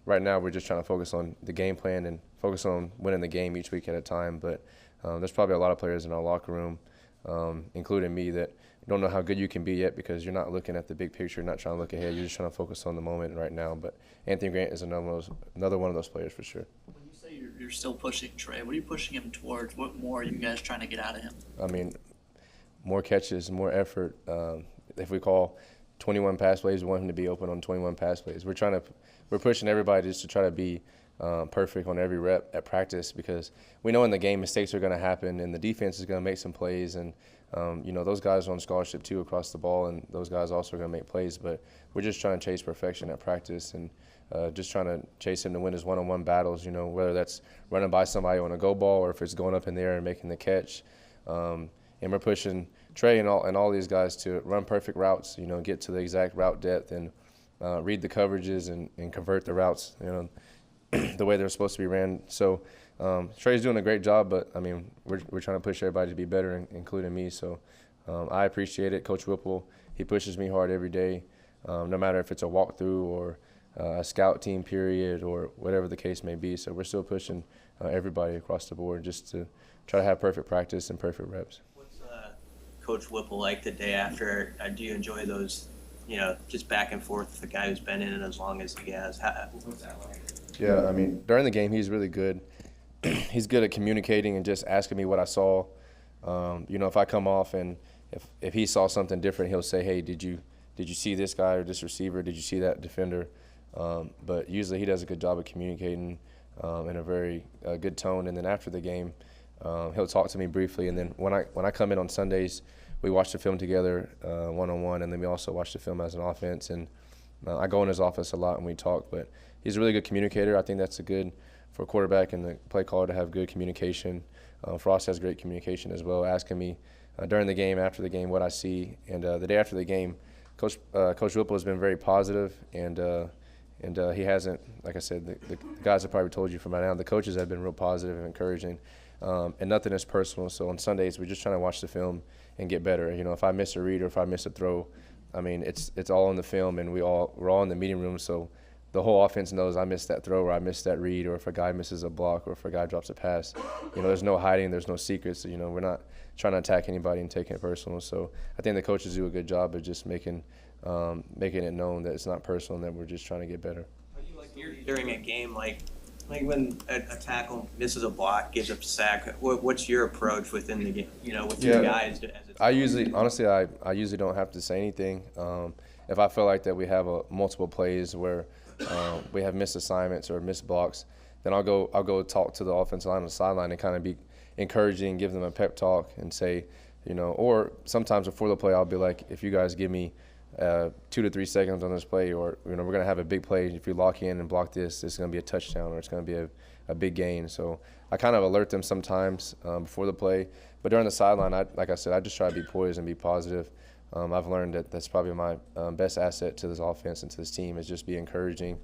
Right now we're just trying to focus on the game plan and focus on winning the game each week at a time. But there's probably a lot of players in our locker room, including me, that don't know how good you can be yet because you're not looking at the big picture, not trying to look ahead. You're just trying to focus on the moment right now. But Anthony Grant is another one of those players for sure. When you say you're still pushing Trey, what are you pushing him towards? What more are you guys trying to get out of him? I mean, more catches, more effort. If we call 21 pass plays, we want him to be open on 21 pass plays. We're pushing everybody just to try to be perfect on every rep at practice, because we know in the game mistakes are going to happen and the defense is going to make some plays, and those guys are on scholarship too across the ball, and those guys also are going to make plays, but we're just trying to chase perfection at practice, and just trying to chase him to win his one-on-one battles, whether that's running by somebody on a go ball or if it's going up in the air and making the catch. And we're pushing Trey and all these guys to run perfect routes, get to the exact route depth and read the coverages and convert the routes, the way they're supposed to be ran. So Trey's doing a great job, but we're trying to push everybody to be better, including me. So I appreciate it. Coach Whipple, he pushes me hard every day, no matter if it's a walkthrough or a scout team period or whatever the case may be. So we're still pushing everybody across the board just to try to have perfect practice and perfect reps. What's Coach Whipple like the day after? Do you enjoy those, just back and forth with the guy who's been in it as long as he has? What's that like? Yeah, during the game, he's really good. He's good at communicating and just asking me what I saw. If I come off and if he saw something different, he'll say, hey, did you see this guy or this receiver? Did you see that defender? But usually he does a good job of communicating in a very good tone. And then after the game, he'll talk to me briefly. And then when I come in on Sundays, we watch the film together one-on-one, and then we also watch the film as an offense. And I go in his office a lot and we talk. But he's a really good communicator. I think that's good for a quarterback and the play caller to have good communication. Frost has great communication as well, asking me during the game, after the game, what I see. And the day after the game, Coach Whipple has been very positive, and he hasn't, like I said, the guys have probably told you from by now, the coaches have been real positive and encouraging, and nothing is personal. So on Sundays, we're just trying to watch the film and get better. If I miss a read or if I miss a throw, it's all in the film, and we're all in the meeting room, so the whole offense knows I missed that throw or I missed that read, or if a guy misses a block or if a guy drops a pass. There's no hiding, there's no secrets. We're not trying to attack anybody and taking it personal. So I think the coaches do a good job of just making it known that it's not personal and that we're just trying to get better. During a game, like when a tackle misses a block, gives up a sack, what's your approach within the game, with your guys? I usually don't have to say anything. If I feel like that we have multiple plays where we have missed assignments or missed blocks, then I'll go talk to the offensive line on the sideline and kind of be encouraging, give them a pep talk and say, or sometimes before the play I'll be like, if you guys give me 2 to 3 seconds on this play, or we're going to have a big play, if you lock in and block this, it's going to be a touchdown or it's going to be a big gain. So I kind of alert them sometimes before the play, but during the sideline, like I said, I just try to be poised and be positive. I've learned that that's probably my best asset to this offense and to this team, is just be encouraging,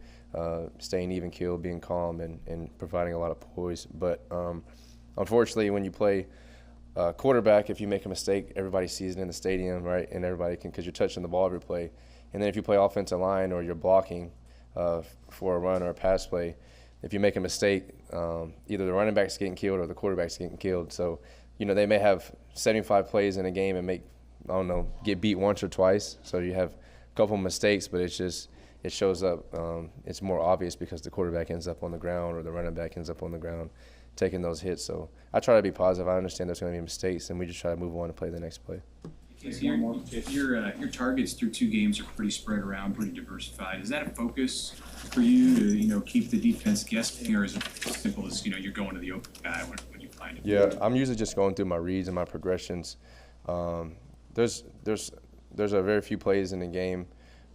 staying even keeled, being calm, and providing a lot of poise. But unfortunately, when you play quarterback, if you make a mistake, everybody sees it in the stadium, right? And everybody can, because you're touching the ball every play. And then if you play offensive line or you're blocking for a run or a pass play, if you make a mistake, either the running back's getting killed or the quarterback's getting killed. So, they may have 75 plays in a game and get beat once or twice. So you have a couple of mistakes, but it shows up. It's more obvious because the quarterback ends up on the ground or the running back ends up on the ground taking those hits. So I try to be positive. I understand there's going to be mistakes, and we just try to move on and play the next play. Your targets through 2 games are pretty spread around, pretty diversified. Is that a focus for you to keep the defense guessing, or is it as simple as you're going to the open guy when you find it? Yeah, I'm usually just going through my reads and my progressions. There's a very few plays in the game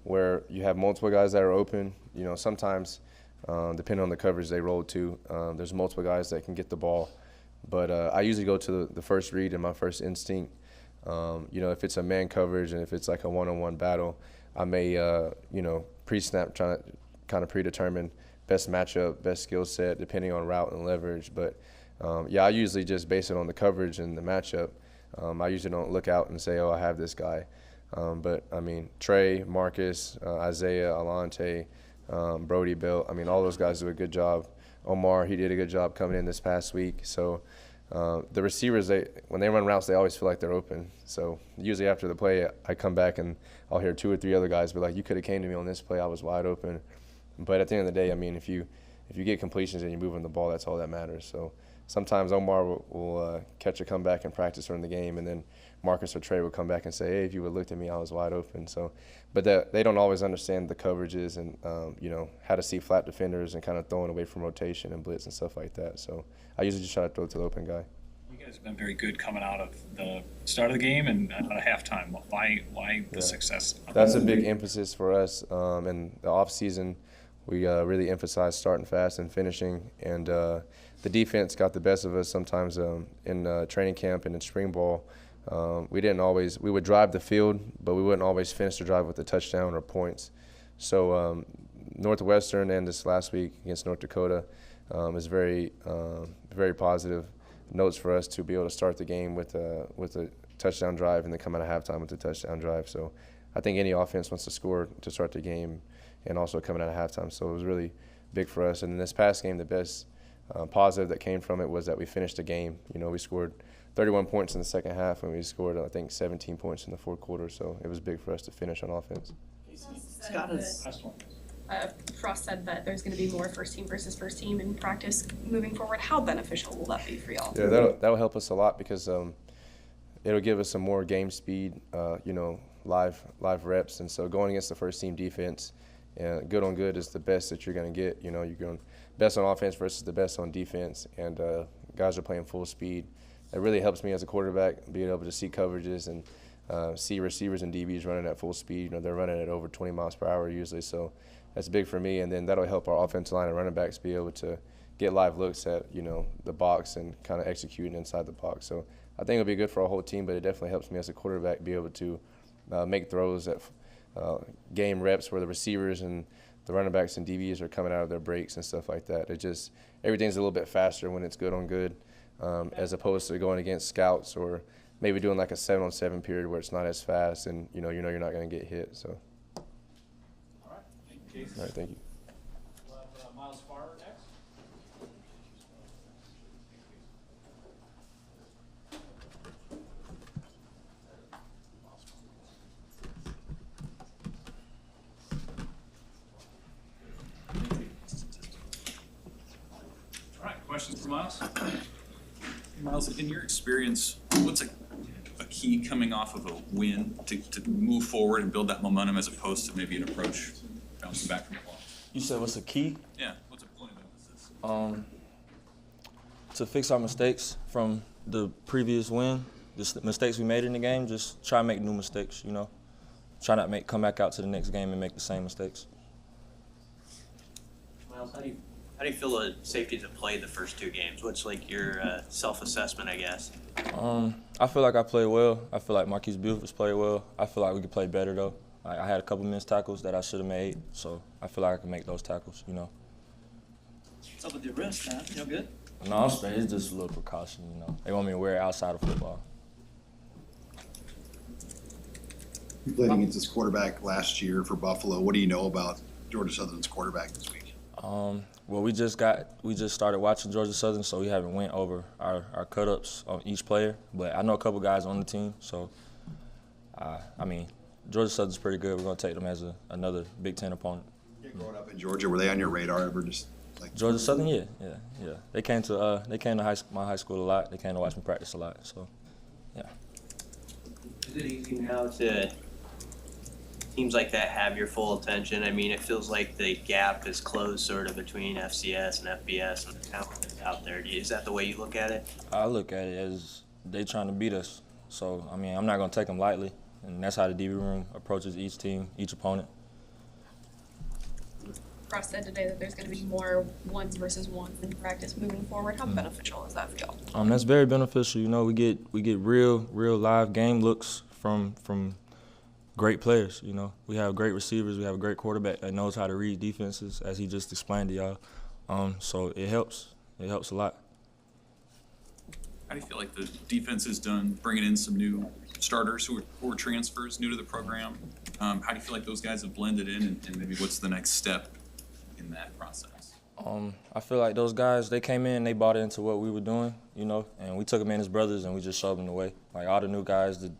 where you have multiple guys that are open. Sometimes, depending on the coverage they roll to, there's multiple guys that can get the ball. But I usually go to the first read and my first instinct. If it's a man coverage and if it's like a one-on-one battle, I may, pre-snap trying to kind of predetermine best matchup, best skill set, depending on route and leverage. But, I usually just base it on the coverage and the matchup. I usually don't look out and say, I have this guy. But, Trey, Marcus, Isaiah, Alante, Brody, Bill, all those guys do a good job. Omar, he did a good job coming in this past week. So the receivers, when they run routes, they always feel like they're open. So usually after the play, I come back and I'll hear 2 or 3 other guys be like, you could have came to me on this play, I was wide open. But at the end of the day, if you get completions and you're moving the ball, that's all that matters. So sometimes Omar will catch a comeback in practice during the game, and then Marcus or Trey will come back and say, hey, if you would have looked at me, I was wide open. So, but they don't always understand the coverages and, how to see flat defenders and kind of throwing away from rotation and blitz and stuff like that. So I usually just try to throw it to the open guy. You guys have been very good coming out of the start of the game and out of halftime. Why the success? That's a big emphasis for us. In the off season, we really emphasize starting fast and finishing, and the defense got the best of us sometimes in training camp and in spring ball. We would drive the field, but we wouldn't always finish the drive with a touchdown or points. So Northwestern and this last week against North Dakota is very positive notes for us to be able to start the game with a touchdown drive and then come out of halftime with a touchdown drive. So I think any offense wants to score to start the game and also coming out of halftime. So it was really big for us. And in this past game, the best positive that came from it was that we finished the game. We scored 31 points in the second half, and we scored, I think, 17 points in the fourth quarter. So it was big for us to finish on offense. Frost said that there's going to be more first team versus first team in practice moving forward. How beneficial will that be for y'all? Yeah, that'll help us a lot because it'll give us some more game speed, live reps. And so going against the first team defense, good on good is the best that you're going to get. You're going best on offense versus the best on defense, and guys are playing full speed. It really helps me as a quarterback being able to see coverages and see receivers and DBs running at full speed. They're running at over 20 miles per hour usually, so that's big for me. And then that'll help our offensive line and running backs be able to get live looks at the box and kind of executing inside the box. So I think it'll be good for our whole team, but it definitely helps me as a quarterback be able to make throws at game reps where the receivers and the running backs and DBs are coming out of their breaks and stuff like that. Everything's a little bit faster when it's good on good, as opposed to going against scouts or maybe doing like a 7-on-7 period where it's not as fast and you're not going to get hit. So. All right, thank you, Jason. All right, thank you. We'll have Miles Farrer next. All right, questions for Miles? Miles, in your experience, what's a key coming off of a win to move forward and build that momentum as opposed to maybe an approach bouncing back from the ball? You said what's the key? Yeah, what's a point of emphasis? To fix our mistakes from the previous win, the mistakes we made in the game, just try to make new mistakes, Try not come back out to the next game and make the same mistakes. Miles, how do you feel the safeties have played the first two games? What's like your self-assessment, I guess? I feel like I played well. I feel like Marquise Buford's played well. I feel like we could play better, though. I had a couple missed tackles that I should have made, so I feel like I can make those tackles, What's up with your wrist, man? You good? No, I'm straight. It's just a little precaution, They want me to wear it outside of football. You played against this quarterback last year for Buffalo. What do you know about Georgia Southern's quarterback this week? Well, we just started watching Georgia Southern, so we haven't went over our cut-ups on each player. But I know a couple guys on the team, so Georgia Southern's pretty good. We're gonna take them as another Big Ten opponent. Yeah, growing up in Georgia, were they on your radar ever? Just like Georgia Southern, yeah. They came to my high school a lot. They came to watch me practice a lot. So, yeah. Is it easy now to teams like that have your full attention? I mean, it feels like the gap is closed sort of between FCS and FBS and the talent that's out there. Is that the way you look at it? I look at it as they trying to beat us. So, I'm not going to take them lightly. And that's how the DB room approaches each team, each opponent. Frost said today that there's going to be more ones versus ones in practice moving forward. How beneficial is that for y'all? That's very beneficial. We get real live game looks from great players. We have great receivers. We have a great quarterback that knows how to read defenses, as he just explained to y'all. So it helps. It helps a lot. How do you feel like the defense has done bringing in some new starters who are transfers, new to the program? How do you feel like those guys have blended in, and maybe what's the next step in that process? I feel like those guys, they came in, they bought into what we were doing, and we took them in as brothers and we just showed them the way. Like all the new guys, the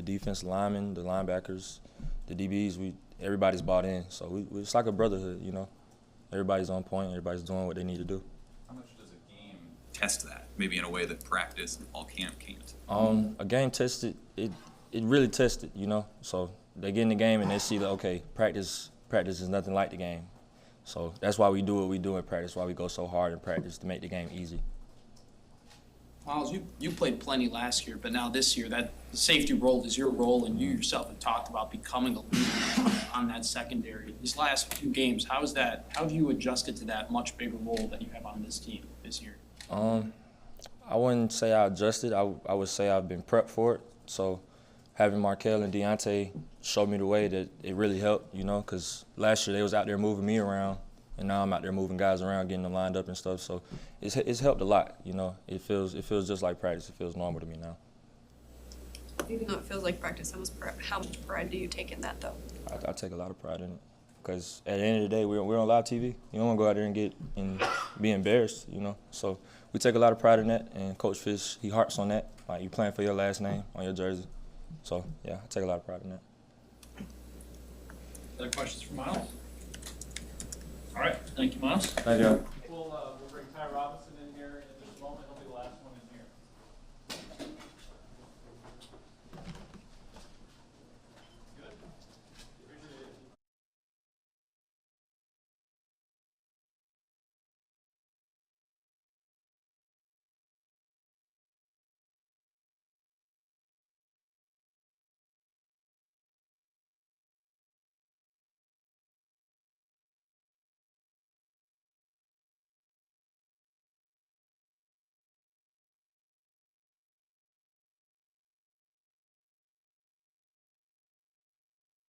defensive linemen, the linebackers, the DBs, everybody's bought in. So it's like a brotherhood, everybody's on point. Everybody's doing what they need to do. How much does a game test that, maybe in a way that practice and all camp can't? A game tested, it really tested, you know. So they get in the game and they see that, okay, practice is nothing like the game. So that's why we do what we do in practice, why we go so hard in practice to make the game easy. Miles, you played plenty last year, but now this year, that the safety role is your role, and you yourself have talked about becoming a leader on that secondary. These last few games, how have you adjusted to that much bigger role that you have on this team this year? I wouldn't say I adjusted. I would say I've been prepped for it. So having Markel and Deontay show me the way, that it really helped, you know, because last year they was out there moving me around, and now I'm out there moving guys around, getting them lined up and stuff. So it's helped a lot, you know. It feels just like practice. It feels normal to me now. Even though it feels like practice, how much pride do you take in that, though? I take a lot of pride in it, because at the end of the day, we're on live TV. You don't want to go out there and be embarrassed, you know. So we take a lot of pride in that, and Coach Fish, he harps on that. Like, you playing for your last name on your jersey. So, yeah, I take a lot of pride in that. Other questions for Miles? All right, thank you, Miles. Thank you. We'll bring Ty Robinson in here in just a moment. He'll be the last one in here.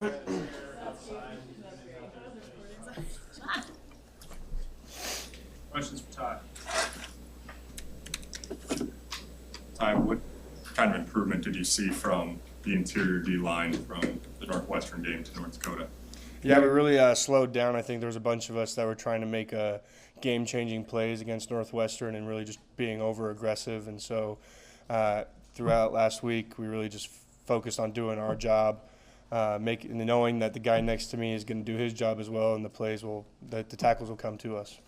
Good. Appreciate it. Questions for Todd? Ty, what kind of improvement did you see from the interior D-line from the Northwestern game to North Dakota? Yeah, we really slowed down. I think there was a bunch of us that were trying to make game-changing plays against Northwestern and really just being over-aggressive. And so throughout last week, we really just focused on doing our job, knowing that the guy next to me is going to do his job as well, and the tackles will come to us.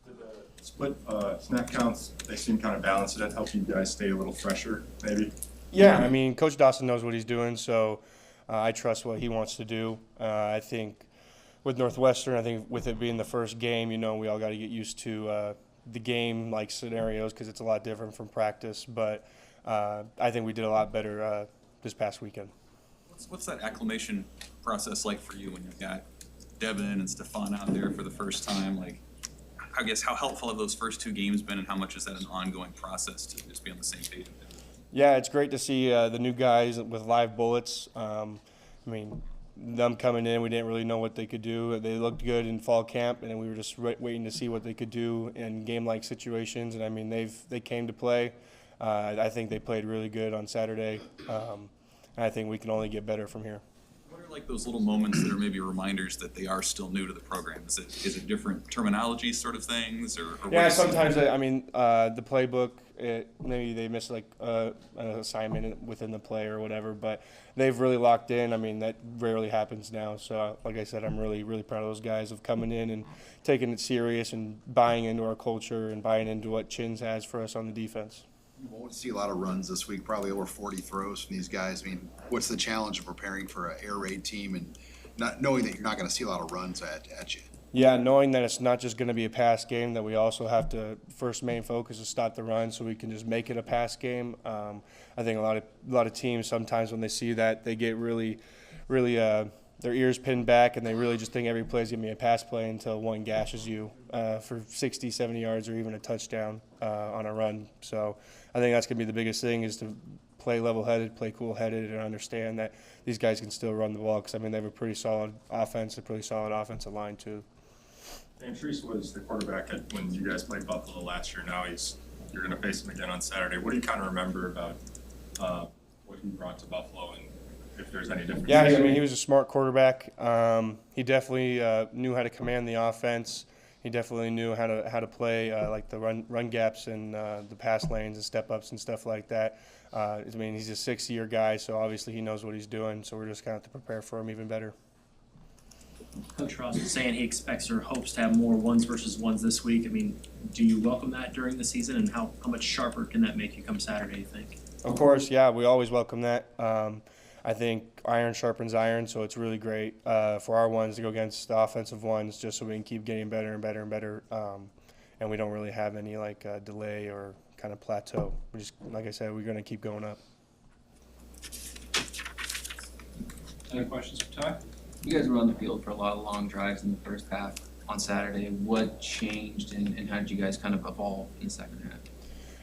Did the split snap counts, they seem kind of balanced. Did that help you guys stay a little fresher, maybe? Yeah, I mean, Coach Dawson knows what he's doing, so I trust what he wants to do. I think with Northwestern, I think with it being the first game, you know, we all got to get used to the game-like scenarios because it's a lot different from practice. But I think we did a lot better this past weekend. What's that acclimation process like for you when you've got Devin and Stefan out there for the first time? Like, I guess how helpful have those first two games been, and how much is that an ongoing process to just be on the same page? Yeah, it's great to see the new guys with live bullets. I mean, them coming in, we didn't really know what they could do. They looked good in fall camp, and we were just waiting to see what they could do in game-like situations. And I mean, they came to play. I think they played really good on Saturday. And I think we can only get better from here. What are like those little moments that are maybe reminders that they are still new to the program? Is it different terminology sort of things, or yeah, sometimes I mean the playbook. Maybe they miss like an assignment within the play or whatever, but they've really locked in. I mean, that rarely happens now. So like I said, I'm really proud of those guys of coming in and taking it serious and buying into our culture and buying into what Chins has for us on the defense. We'll see a lot of runs this week, probably over 40 throws from these guys. I mean, what's the challenge of preparing for an air raid team and not knowing that you're not going to see a lot of runs at you? Yeah, knowing that it's not just going to be a pass game, that we also have to first main focus is stop the run, so we can just make it a pass game. I think a lot of teams sometimes when they see that, they get really their ears pinned back, and they really just think every play is going to be a pass play until one gashes you for 60, 70 yards or even a touchdown on a run. So I think that's going to be the biggest thing, is to play level-headed, play cool-headed, and understand that these guys can still run the ball, because, I mean, they have a pretty solid offense, a pretty solid offensive line too. Dan Treese was the quarterback when you guys played Buffalo last year. Now you're going to face him again on Saturday. What do you kind of remember about what he brought to Buffalo, and if there's any difference? Yeah, I mean, he was a smart quarterback. He definitely knew how to command the offense. He definitely knew how to play like the run gaps and the pass lanes and step ups and stuff like that. I mean, he's a 6-year guy, so obviously he knows what he's doing. So we're just going to have to prepare for him even better. Coach Ross was saying he expects or hopes to have more ones versus ones this week. I mean, do you welcome that during the season, and how much sharper can that make you come Saturday, you think? Of course, yeah, we always welcome that. I think iron sharpens iron, so it's really great for our ones to go against the offensive ones just so we can keep getting better and better and better. And we don't really have any delay or kind of plateau. We just, like I said, we're going to keep going up. Any questions for Ty? You guys were on the field for a lot of long drives in the first half on Saturday. What changed and how did you guys kind of evolve in the second half?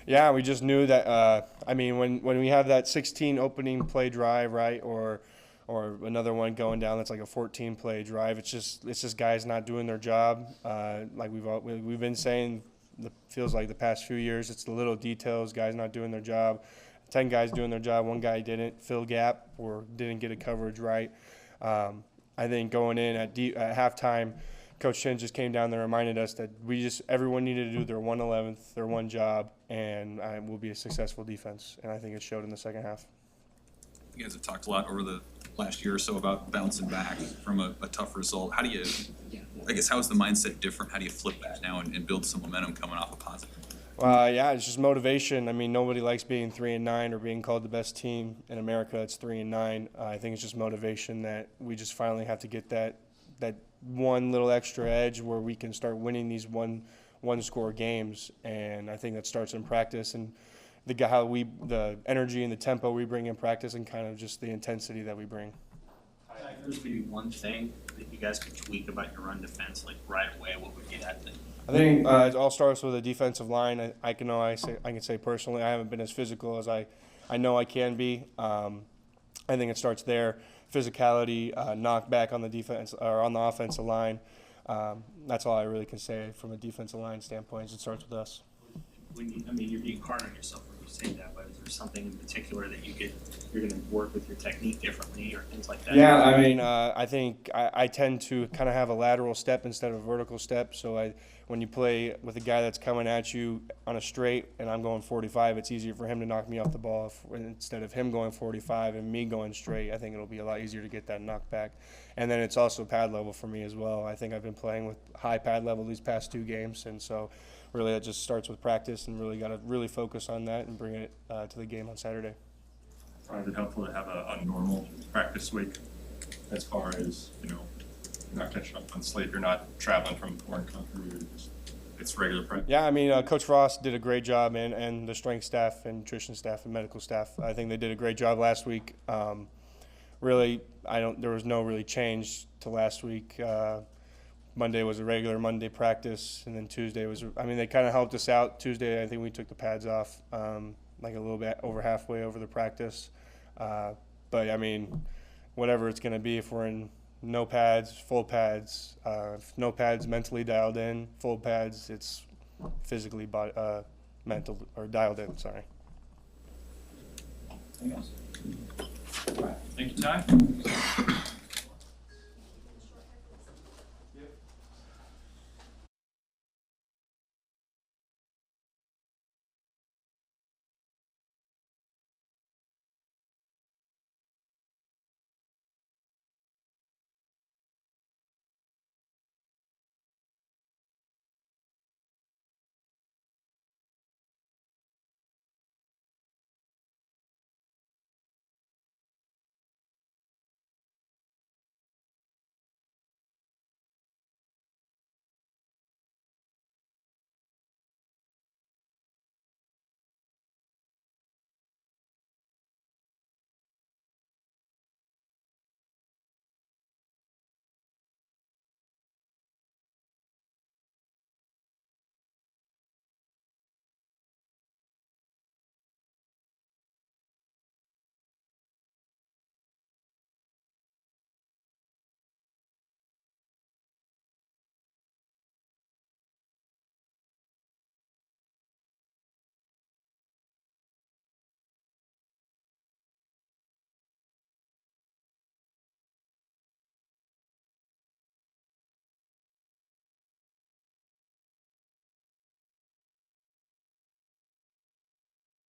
Yeah, we just knew that. When we have that 16 opening play drive, right, or another one going down that's like a 14 play drive, it's just guys not doing their job. Like we've been saying, feels like the past few years, it's the little details, guys not doing their job. 10 guys doing their job, one guy didn't fill gap or didn't get a coverage right. I think going in at halftime, Coach Shin just came down there and reminded us that everyone needed to do their 1/11th, their one job, and we'll be a successful defense. And I think it showed in the second half. You guys have talked a lot over the last year or so about bouncing back from a tough result. How is the mindset different? How do you flip that now and build some momentum coming off a positive? Yeah, it's just motivation. I mean, nobody likes being 3-9 or being called the best team in America. It's 3-9. I think it's just motivation that we just finally have to get that one little extra edge where we can start winning these one-score games. And I think that starts in practice and the energy and the tempo we bring in practice and kind of just the intensity that we bring. If there's maybe one thing that you guys could tweak about your run defense, like right away, what would be that thing? I think it all starts with a defensive line. I can say personally, I haven't been as physical as I know I can be. I think it starts there. Physicality, knockback on the defense or on the offensive line. That's all I really can say from a defensive line standpoint. It starts with us. You're being hard on yourself when you say that, but is there something in particular that you're going to work with your technique differently or things like that? Yeah, I think I tend to kind of have a lateral step instead of a vertical step. So when you play with a guy that's coming at you on a straight and I'm going 45, it's easier for him to knock me off the ball instead of him going 45 and me going straight. I think it'll be a lot easier to get that knockback. And then it's also pad level for me as well. I think I've been playing with high pad level these past 2 games, and so really that just starts with practice and really got to really focus on that and bring it to the game on Saturday. Is it helpful to have a normal practice week as far as, you're not catching up on sleep, you're not traveling from foreign country, it's regular practice? Yeah, Coach Ross did a great job and the strength staff and nutrition staff and medical staff. I think they did a great job last week. Really, there was no really change to last week. Monday was a regular Monday practice, and then Tuesday was, they kind of helped us out. Tuesday, I think we took the pads off, like a little bit over halfway over the practice. But, whatever it's going to be, if we're in no pads, full pads, if no pads mentally dialed in, full pads, it's physically mental or dialed in, sorry. Anything else? All right. Thank you, Ty.